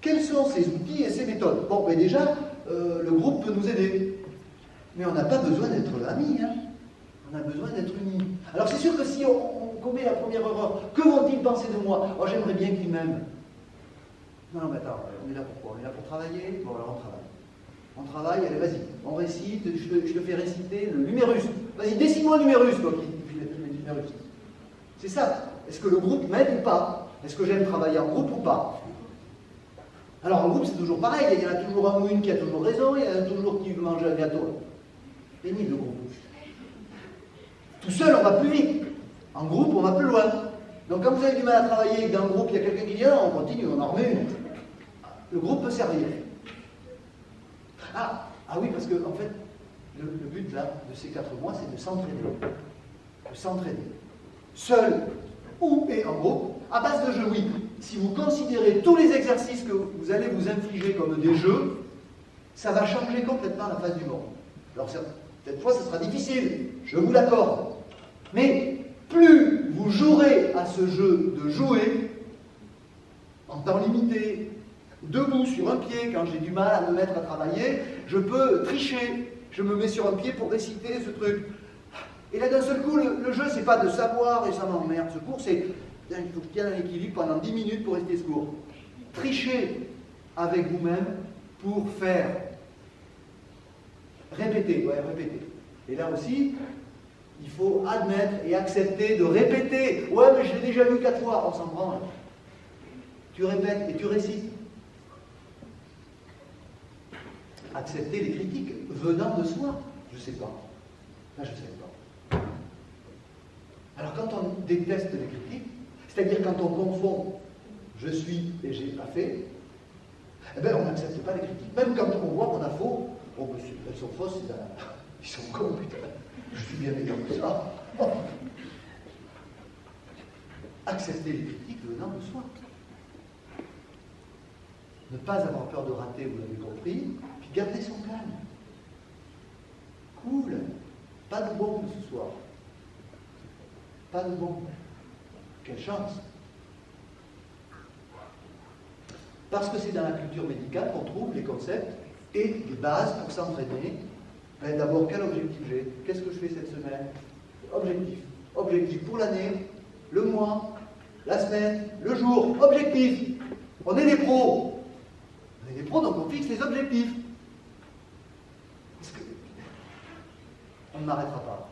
Quels sont ces outils et ces méthodes? Bon, mais déjà, le groupe peut nous aider. Mais on n'a pas besoin d'être amis. Hein. On a besoin d'être unis. Alors, c'est sûr que si on commet la première erreur, que vont-ils penser de moi? Oh, j'aimerais bien qu'ils m'aiment. Non, mais attends, on est là pour quoi? On est là pour travailler? Bon, alors on travaille. On travaille, allez, vas-y, on récite, je te fais réciter le numérus. Vas-y, dessine-moi le numérus, toi, qui le numérus. C'est ça. Est-ce que le groupe m'aide ou pas? Est-ce que j'aime travailler en groupe ou pas? Alors, en groupe, c'est toujours pareil. Il y en a toujours un ou une qui a toujours raison, il y en a toujours qui veut manger un gâteau. Pénible, le groupe. Tout seul, on va plus vite. En groupe, on va plus loin. Donc, quand vous avez du mal à travailler et que dans le groupe, il y a quelqu'un qui dit non, on continue, on en remet une. Le groupe peut servir. Ah oui, parce que, en fait, le but, là, de ces 4 mois, c'est de s'entraîner. De s'entraîner. Seul ou et en groupe, à base de jeux, oui. Si vous considérez tous les exercices que vous allez vous infliger comme des jeux, ça va changer complètement la face du monde. Alors, cette fois, ce sera difficile, je vous l'accorde. Mais plus vous jouerez à ce jeu de jouer, en temps limité, debout sur un pied, quand j'ai du mal à me mettre à travailler, je peux tricher. Je me mets sur un pied pour réciter ce truc. Et là, d'un seul coup, le jeu, c'est pas de savoir et ça m'emmerde. Ce cours, c'est il faut que je tienne un équilibre pendant 10 minutes pour rester ce cours. Trichez avec vous-même pour faire. Répéter, ouais, répéter. Et là aussi, il faut admettre et accepter de répéter. Ouais, mais je l'ai déjà vu 4 fois, on s'en branle. Tu répètes et tu récites. Accepter les critiques venant de soi. Je ne sais pas. Là, je ne sais pas. Alors, quand on déteste les critiques, c'est-à-dire quand on confond je suis et j'ai pas fait, eh bien, on n'accepte pas les critiques. Même quand on voit qu'on a faux, oh, monsieur, elles sont fausses, ils sont cons, putain. Je suis bien meilleur que ça. Oh. accepter les critiques venant de soi. Ne pas avoir peur de rater, vous l'avez compris, puis garder son calme. Cool. Pas de bombe ce soir. Pas de bombe. Quelle chance. Parce que c'est dans la culture médicale qu'on trouve les concepts et les bases pour s'entraîner. D'abord, quel objectif j'ai? Qu'est-ce que je fais cette semaine? Objectif. Objectif pour l'année, le mois, la semaine, le jour. Objectif. On est des pros. On est des pros, donc on fixe les objectifs. Parce que on ne m'arrêtera pas.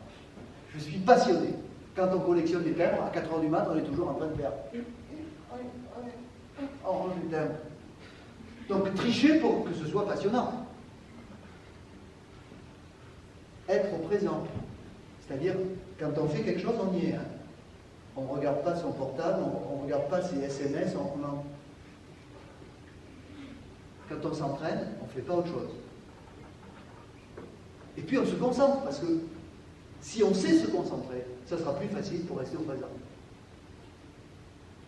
Je suis passionné. Quand on collectionne les timbres, à 4 h du mat, on est toujours en train de faire. On range les timbres. Donc tricher pour que ce soit passionnant. Être au présent. C'est-à-dire, quand on fait quelque chose, on y est. Hein. On ne regarde pas son portable, on ne regarde pas ses SMS, Quand on s'entraîne, on ne fait pas autre chose. Et puis on se concentre, parce que si on sait se concentrer, ça sera plus facile pour rester au présent.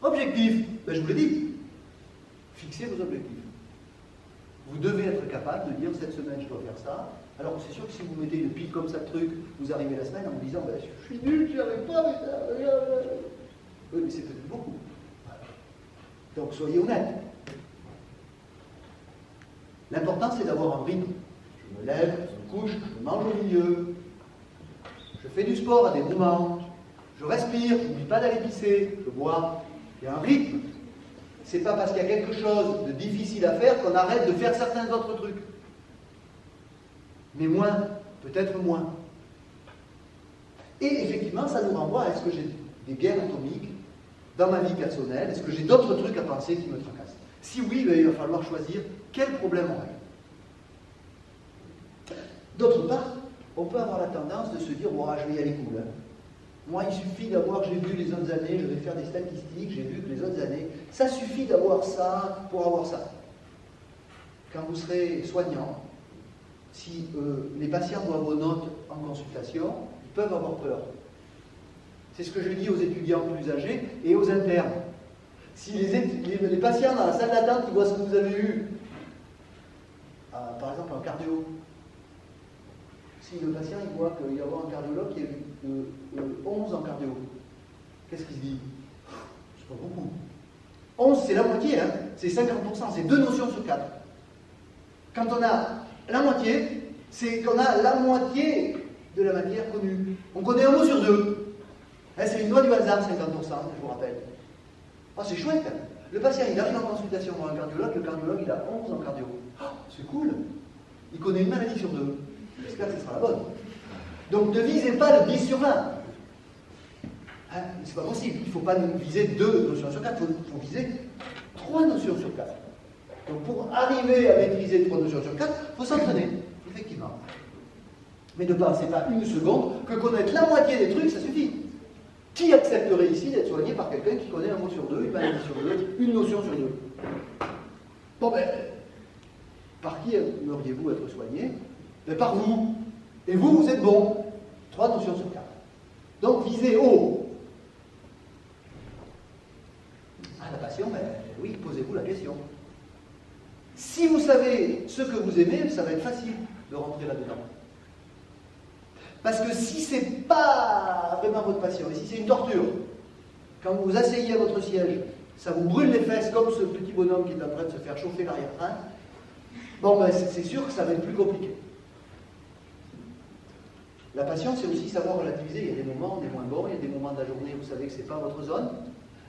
Objectif, je vous l'ai dit, fixez vos objectifs. Vous devez être capable de dire cette semaine je dois faire ça. Alors c'est sûr que si vous mettez une pile comme ça de trucs, vous arrivez la semaine en vous disant je suis nul, j'y arrive pas, oui, mais c'est peut-être beaucoup. Donc soyez honnête. L'important c'est d'avoir un rythme. Je me lève, je me couche, je mange au milieu, je fais du sport à des moments, je respire, je n'oublie pas d'aller pisser, je bois. Il y a un rythme. C'est pas parce qu'il y a quelque chose de difficile à faire qu'on arrête de faire certains autres trucs. Mais moins, peut-être moins. Et effectivement, ça nous renvoie à est-ce que j'ai des guerres atomiques dans ma vie personnelle? Est-ce que j'ai d'autres trucs à penser qui me tracassent? Si oui, il va falloir choisir quel problème on règle. D'autre part, on peut avoir la tendance de se dire je vais y aller cool. Hein. Moi, il suffit d'avoir, j'ai vu les autres années, je vais faire des statistiques, j'ai vu que les autres années, ça suffit d'avoir ça pour avoir ça. Quand vous serez soignant, si les patients voient vos notes en consultation, ils peuvent avoir peur. C'est ce que je dis aux étudiants plus âgés et aux internes. Si les patients dans la salle d'attente qui voient ce que vous avez eu, par exemple en cardio, si le patient il voit qu'il y a un cardiologue qui a eu 11 en cardio, qu'est-ce qu'il se dit? C'est pas beaucoup. 11 c'est la moitié, hein. C'est 50%, c'est 2 notions sur 4. Quand on a la moitié, c'est qu'on a la moitié de la matière connue. On connaît un mot sur 2. Hein, c'est une loi du hasard, 50%, je vous rappelle. C'est chouette. Hein. Le patient il arrive en consultation pour un cardiologue, le cardiologue il a 11 en cardio. C'est cool. Il connaît une maladie sur 2. J'espère que ce sera la bonne. Donc ne visez pas le 10 sur 20. Hein, c'est pas possible. Il ne faut pas viser 2 notions sur 4, il faut viser 3 notions sur 4. Donc pour arriver à maîtriser 3 notions sur 4, il faut s'entraîner, effectivement. Mais ne pensez pas une seconde que connaître la moitié des trucs, ça suffit. Qui accepterait ici d'être soigné par quelqu'un qui connaît un mot sur 2, une maladie sur 2, une notion sur 2? Bon par qui aimeriez-vous être soigné? Par vous. Et vous, vous êtes bon. 3 notions sur 4. Donc, visez haut. La passion, oui, posez-vous la question. Si vous savez ce que vous aimez, ça va être facile de rentrer là-dedans. Parce que si c'est pas vraiment votre passion, et si c'est une torture, quand vous vous asseyez à votre siège, ça vous brûle les fesses comme ce petit bonhomme qui est en train de se faire chauffer l'arrière-train, c'est sûr que ça va être plus compliqué. La passion, c'est aussi savoir relativiser. Il y a des moments, on est moins bon, il y a des moments de la journée où vous savez que ce n'est pas votre zone.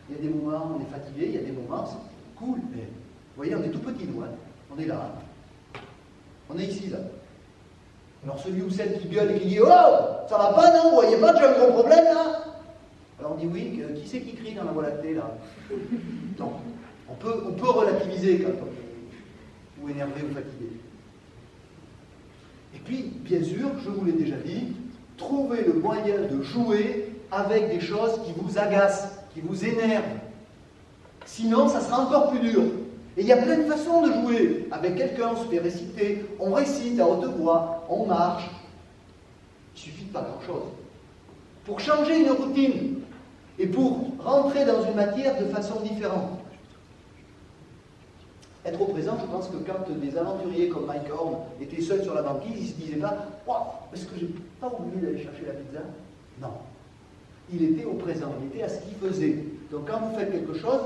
Il y a des moments où on est fatigué, il y a des moments, c'est cool. Mais, vous voyez, on est tout petit, nous. Hein. On est là. On est ici, là. Alors celui ou celle qui gueule et qui dit « Oh, ça va pas, non? Vous voyez pas que j'ai un gros problème, là ?» Alors on dit « Oui, qui c'est qui crie dans la Voie lactée, là ?» Non. On peut relativiser quand on est ou énervé ou fatigué. Et puis, bien sûr, je vous l'ai déjà dit, trouvez le moyen de jouer avec des choses qui vous agacent, qui vous énervent. Sinon, ça sera encore plus dur. Et il y a plein de façons de jouer. Avec quelqu'un, on se fait réciter, on récite à haute voix, on marche. Il suffit de pas grand-chose. Pour changer une routine, et pour rentrer dans une matière de façon différente. Être au présent, je pense que quand des aventuriers comme Mike Horn étaient seuls sur la banquise, ils ne se disaient pas « Wow, est-ce que j'ai pas oublié d'aller chercher la pizza ?» Non. Il était au présent, il était à ce qu'il faisait. Donc quand vous faites quelque chose,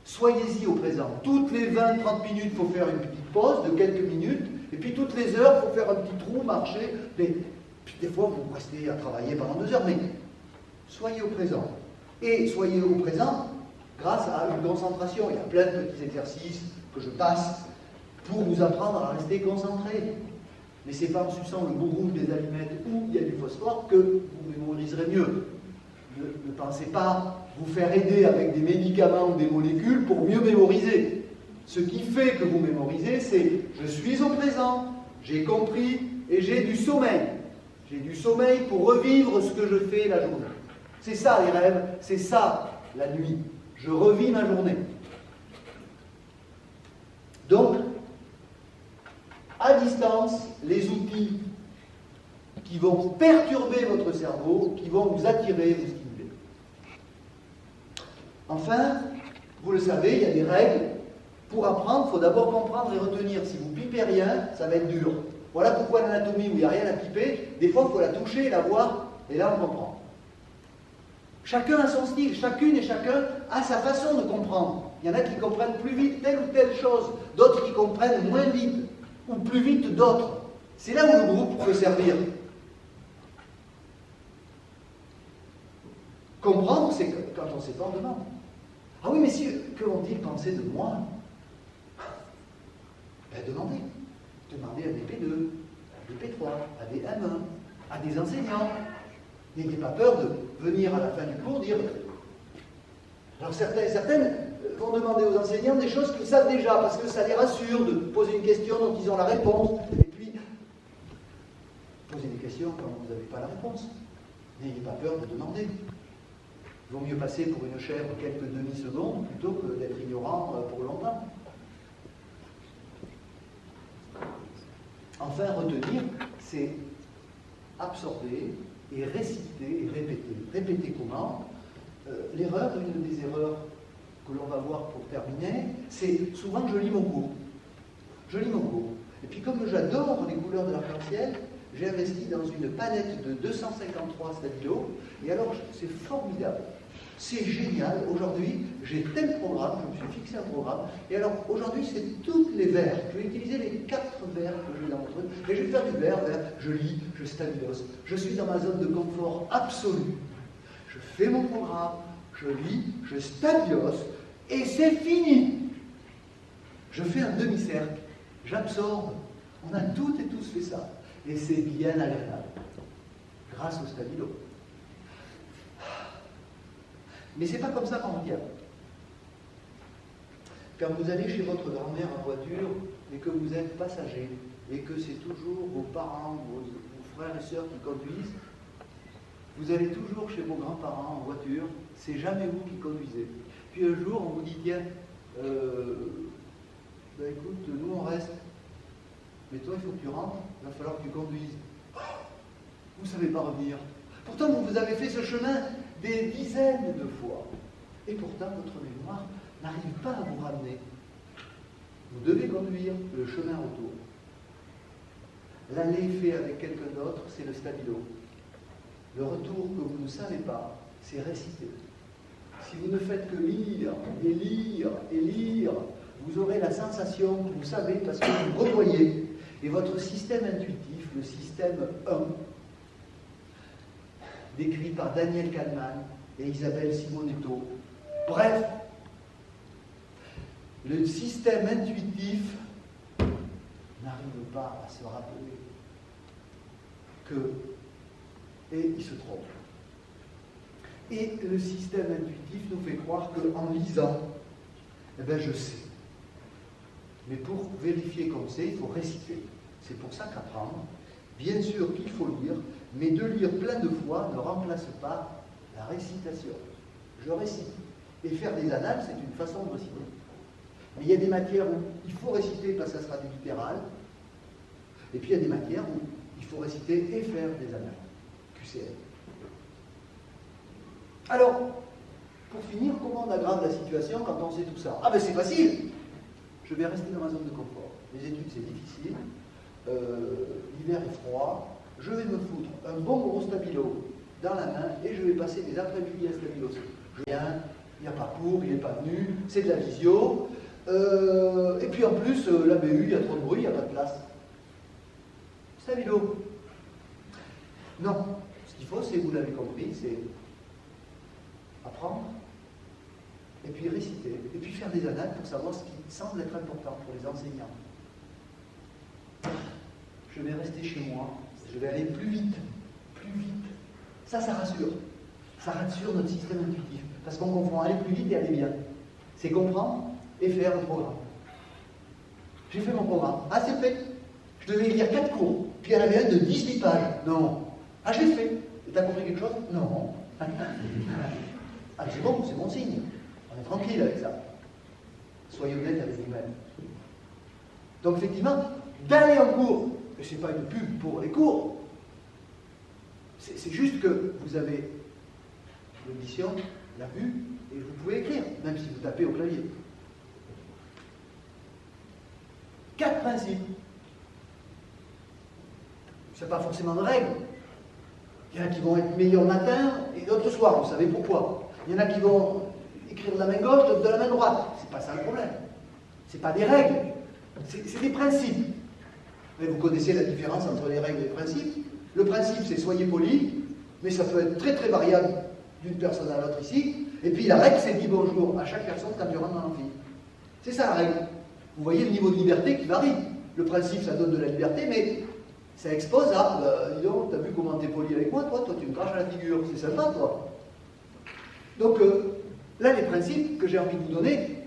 soyez-y au présent. Toutes les 20-30 minutes, il faut faire une petite pause de quelques minutes, et puis toutes les heures, il faut faire un petit trou, marcher. Puis des fois, vous restez à travailler pendant 2 heures, mais soyez au présent. Et soyez au présent grâce à une concentration. Il y a plein de petits exercices que je passe pour vous apprendre à rester concentré. Mais ce n'est pas en suçant le bout rouge des allumettes où il y a du phosphore que vous mémoriserez mieux. Ne pensez pas vous faire aider avec des médicaments ou des molécules pour mieux mémoriser. Ce qui fait que vous mémorisez, c'est je suis au présent, j'ai compris et j'ai du sommeil. J'ai du sommeil pour revivre ce que je fais la journée. C'est ça les rêves, c'est ça la nuit. Je revis ma journée. Donc, à distance, les outils qui vont perturber votre cerveau, qui vont vous attirer, vous stimuler. Enfin, vous le savez, il y a des règles. Pour apprendre, il faut d'abord comprendre et retenir. Si vous pipez rien, ça va être dur. Voilà pourquoi l'anatomie où il n'y a rien à piper, des fois il faut la toucher, la voir, et là on comprend. Chacun a son style, chacune et chacun a sa façon de comprendre. Il y en a qui comprennent plus vite telle ou telle chose, d'autres qui comprennent moins vite, ou plus vite d'autres. C'est là où le groupe peut servir. Comprendre, c'est quand on ne sait pas, on demande. Ah oui, mais si, que vont-ils penser de moi? Ben, demandez. Demandez à des P2, à des P3, à des M1, à des enseignants. N'ayez pas peur de venir à la fin du cours dire. Alors certaines vont demander aux enseignants des choses qu'ils savent déjà, parce que ça les rassure de poser une question dont ils ont la réponse. Et puis, posez des questions quand vous n'avez pas la réponse. N'ayez pas peur de demander. Il vaut mieux passer pour une chèvre quelques demi-secondes plutôt que d'être ignorant pour longtemps. Enfin, retenir, c'est absorber et réciter et répéter. Répéter comment? L'erreur, une des erreurs que l'on va voir pour terminer, c'est souvent que je lis mon cours. Je lis mon cours. Et puis comme j'adore les couleurs de l'arc-en-ciel, j'ai investi dans une palette de 253 stabilos, et alors c'est formidable. C'est génial. Aujourd'hui, j'ai tel programme, je me suis fixé un programme, et alors aujourd'hui, c'est tous les vers. Je vais utiliser les 4 vers que j'ai dans mon truc, et je vais faire du vert, je lis, je stabilose. Je suis dans ma zone de confort absolue. Je fais mon programme, je lis, je stabilose, et c'est fini. Je fais un demi-cercle, j'absorbe. On a toutes et tous fait ça, et c'est bien agréable, grâce au stabilo. Mais ce n'est pas comme ça qu'on regarde. Quand vous allez chez votre grand-mère en voiture et que vous êtes passager et que c'est toujours vos parents, vos frères et sœurs qui conduisent, vous allez toujours chez vos grands-parents en voiture, c'est jamais vous qui conduisez. Puis un jour, on vous dit, tiens, écoute, nous on reste, mais toi il faut que tu rentres, il va falloir que tu conduises. Vous ne savez pas revenir. Pourtant, vous avez fait ce chemin des dizaines de fois. Et pourtant, votre mémoire n'arrive pas à vous ramener. Vous devez conduire le chemin retour. L'aller fait avec quelqu'un d'autre, c'est le stabilo. Le retour que vous ne savez pas, c'est réciter. Si vous ne faites que lire, et lire, et lire, vous aurez la sensation que vous savez parce que vous revoyez. Et votre système intuitif, le système 1, décrit par Daniel Kahneman et Isabelle Simonetto. Bref, le système intuitif n'arrive pas à se rappeler que, et il se trompe. Et le système intuitif nous fait croire qu'en lisant, eh bien je sais. Mais pour vérifier qu'on sait, il faut réciter. C'est pour ça qu'apprendre, bien sûr qu'il faut lire, mais de lire plein de fois ne remplace pas la récitation. Je récite. Et faire des annales, c'est une façon de réciter. Mais il y a des matières où il faut réciter parce que ça sera du littéral. Et puis il y a des matières où il faut réciter et faire des annales. QCM. Alors, pour finir, comment on aggrave la situation quand on sait tout ça? Ah ben c'est facile. Je vais rester dans ma zone de confort. Les études c'est difficile, l'hiver est froid, je vais me foutre un bon gros stabilo dans la main et je vais passer des après-midi à stabilo. Je viens, il n'y a pas cours, il n'est pas venu, c'est de la visio. Et puis en plus, la BU, il y a trop de bruit, il n'y a pas de place. Stabilo. Non. Ce qu'il faut, c'est, vous l'avez compris, c'est apprendre, et puis réciter, et puis faire des annales pour savoir ce qui semble être important pour les enseignants. Je vais rester chez moi, je vais aller plus vite, plus vite. Ça rassure. Ça rassure notre système intuitif, parce qu'on confond aller plus vite et aller bien. C'est comprendre et faire un programme. J'ai fait mon programme. Ah, c'est fait. Je devais lire 4 cours, puis il y en avait un de 18 pages. Non. Ah, je l'ai fait. Et t'as compris quelque chose? Non. Ah, c'est bon, c'est bon signe. On est tranquille avec ça. Soyez honnête avec vous-même. Donc, effectivement, d'aller en cours, et ce n'est pas une pub pour les cours, c'est juste que vous avez l'audition, la vue, et vous pouvez écrire, même si vous tapez au clavier. 4 principes. Ce n'est pas forcément de règles. Il y en a qui vont être meilleurs matin et d'autres soir, vous savez pourquoi. Il y en a qui vont écrire de la main gauche, d'autres de la main droite. C'est pas ça le problème. C'est pas des règles, c'est des principes. Mais vous connaissez la différence entre les règles et les principes. Le principe, c'est soyez poli, mais ça peut être très très variable d'une personne à l'autre ici. Et puis la règle, c'est dis bonjour à chaque personne quand tu rentres dans l'amphi. C'est ça la règle. Vous voyez le niveau de liberté qui varie. Le principe, ça donne de la liberté, mais ça expose à, dis donc, t'as vu comment t'es poli avec moi, toi tu me craches à la figure, c'est sympa toi. Donc là, les principes que j'ai envie de vous donner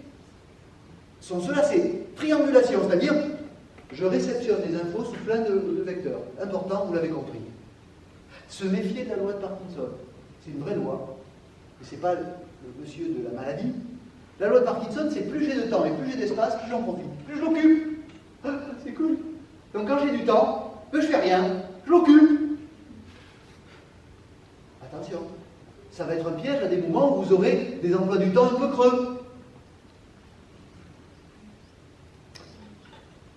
sont ceux-là, c'est triangulation, c'est-à-dire je réceptionne les infos sous plein de vecteurs. Important, vous l'avez compris. Se méfier de la loi de Parkinson, c'est une vraie loi, et c'est pas le monsieur de la maladie. La loi de Parkinson, c'est plus j'ai de temps et plus j'ai d'espace, plus j'en profite, plus je l'occupe. C'est cool. Donc quand j'ai du temps, je fais rien, je l'occupe. Attention, ça va être un piège à des moments où vous aurez des emplois du temps un peu creux.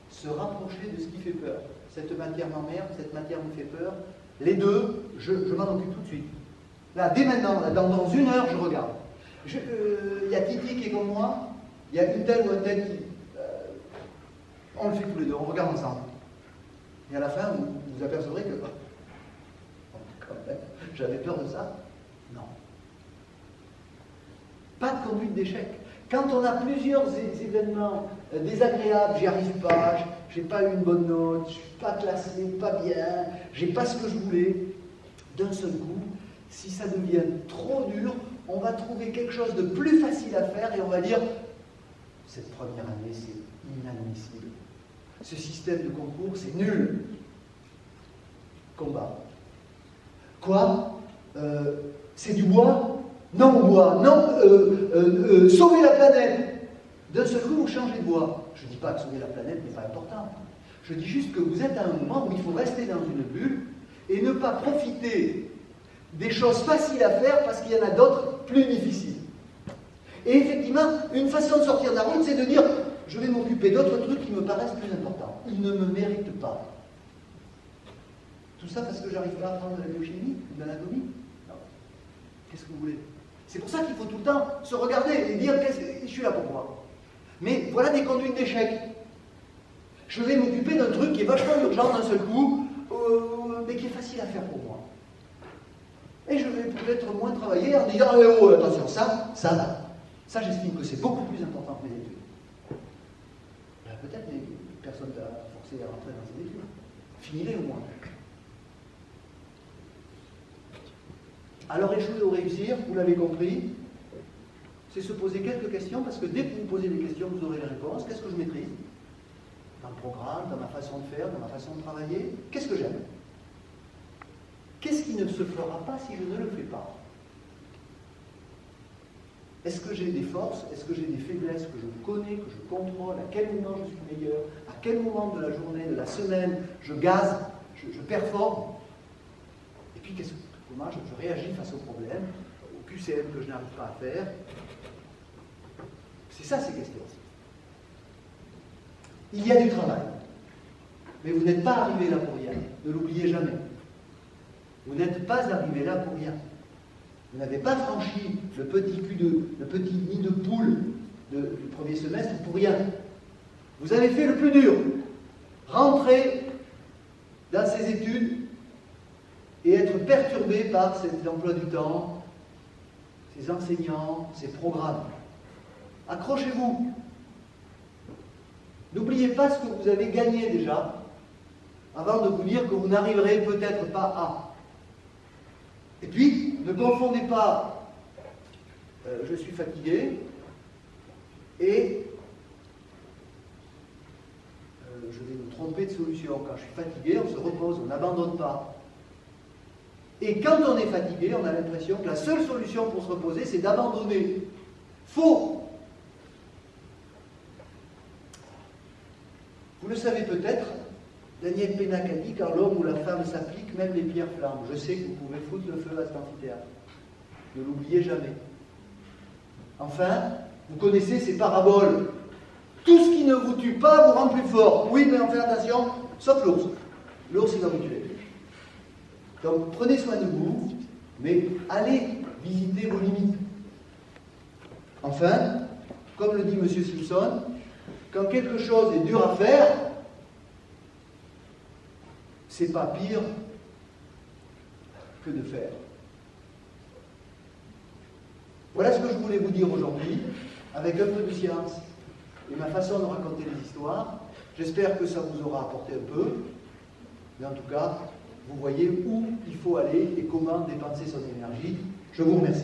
Se rapprocher de ce qui fait peur. Cette matière m'emmerde, cette matière me fait peur. Les deux, je m'en occupe tout de suite. Là, dès maintenant, là, dans 1 heure, je regarde. Il y a Titi qui est comme moi, il y a une telle ou un tel qui... on le fait tous les deux, on regarde ensemble. Et à la fin, vous vous apercevrez que... quand même, j'avais peur de ça. Non. Pas de conduite d'échec. Quand on a plusieurs événements désagréables, j'y arrive pas, j'ai pas eu une bonne note, je suis pas classé, pas bien, j'ai pas ce que je voulais, d'un seul coup, si ça devient trop dur, on va trouver quelque chose de plus facile à faire et on va dire cette première année, c'est inadmissible. Ce système de concours, c'est nul. Combat. Quoi? C'est du bois? Non au bois. Non, sauver la planète. D'un seul coup, vous changez de voie. Je ne dis pas que sauver la planète n'est pas important. Je dis juste que vous êtes à un moment où il faut rester dans une bulle et ne pas profiter des choses faciles à faire parce qu'il y en a d'autres plus difficiles. Et effectivement, une façon de sortir de la route, c'est de dire je vais m'occuper d'autres trucs qui me paraissent plus importants. Ils ne me méritent pas. Tout ça parce que j'arrive pas à apprendre de la biochimie, de l'anatomie? Non. Qu'est-ce que vous voulez? C'est pour ça qu'il faut tout le temps se regarder et dire je suis là pour moi. Mais voilà des conduites d'échec. Je vais m'occuper d'un truc qui est vachement urgent d'un seul coup, mais qui est facile à faire pour moi. Et je vais peut-être moins travailler en disant oh, attention, ça j'estime que c'est beaucoup plus important que les études. Peut-être, mais personne ne t'a forcé à rentrer dans ces études. Finis-les au moins. Alors échouer ou réussir, vous l'avez compris, c'est se poser quelques questions, parce que dès que vous vous posez des questions, vous aurez les réponses. Qu'est-ce que je maîtrise? Dans le programme, dans ma façon de faire, dans ma façon de travailler. Qu'est-ce que j'aime? Qu'est-ce qui ne se fera pas si je ne le fais pas? Est-ce que j'ai des forces? Est-ce que j'ai des faiblesses que je connais, que je contrôle? À quel moment je suis meilleur? À quel moment de la journée, de la semaine, je gaze, je performe? Et puis, comment je réagis face au problème, aux QCM que je n'arrive pas à faire. C'est ça ces questions. Il y a du travail. Mais vous n'êtes pas arrivé là pour rien. Ne l'oubliez jamais. Vous n'êtes pas arrivé là pour rien. Vous n'avez pas franchi le petit nid de poule du premier semestre pour rien. Vous avez fait le plus dur. Rentrer dans ces études et être perturbé par cet emploi du temps, ces enseignants, ces programmes. Accrochez-vous. N'oubliez pas ce que vous avez gagné déjà, avant de vous dire que vous n'arriverez peut-être pas à. Et puis, ne confondez pas je suis fatigué et je vais me tromper de solution. Quand je suis fatigué, on se repose, on n'abandonne pas. Et quand on est fatigué, on a l'impression que la seule solution pour se reposer, c'est d'abandonner. Faux! Vous le savez peut-être, Daniel Pénac a dit, quand l'homme ou la femme s'applique, même les pires flammes. Je sais que vous pouvez foutre le feu à cet amphithéâtre. Ne l'oubliez jamais. Enfin, vous connaissez ces paraboles. Tout ce qui ne vous tue pas vous rend plus fort. Oui, mais en fait attention, sauf l'ours. L'ours, il va vous tuer. Donc, prenez soin de vous, mais allez visiter vos limites. Enfin, comme le dit M. Simpson, quand quelque chose est dur à faire, c'est pas pire que de faire. Voilà ce que je voulais vous dire aujourd'hui, avec un peu de science et ma façon de raconter les histoires. J'espère que ça vous aura apporté un peu, mais en tout cas, vous voyez où il faut aller et comment dépenser son énergie. Je vous remercie.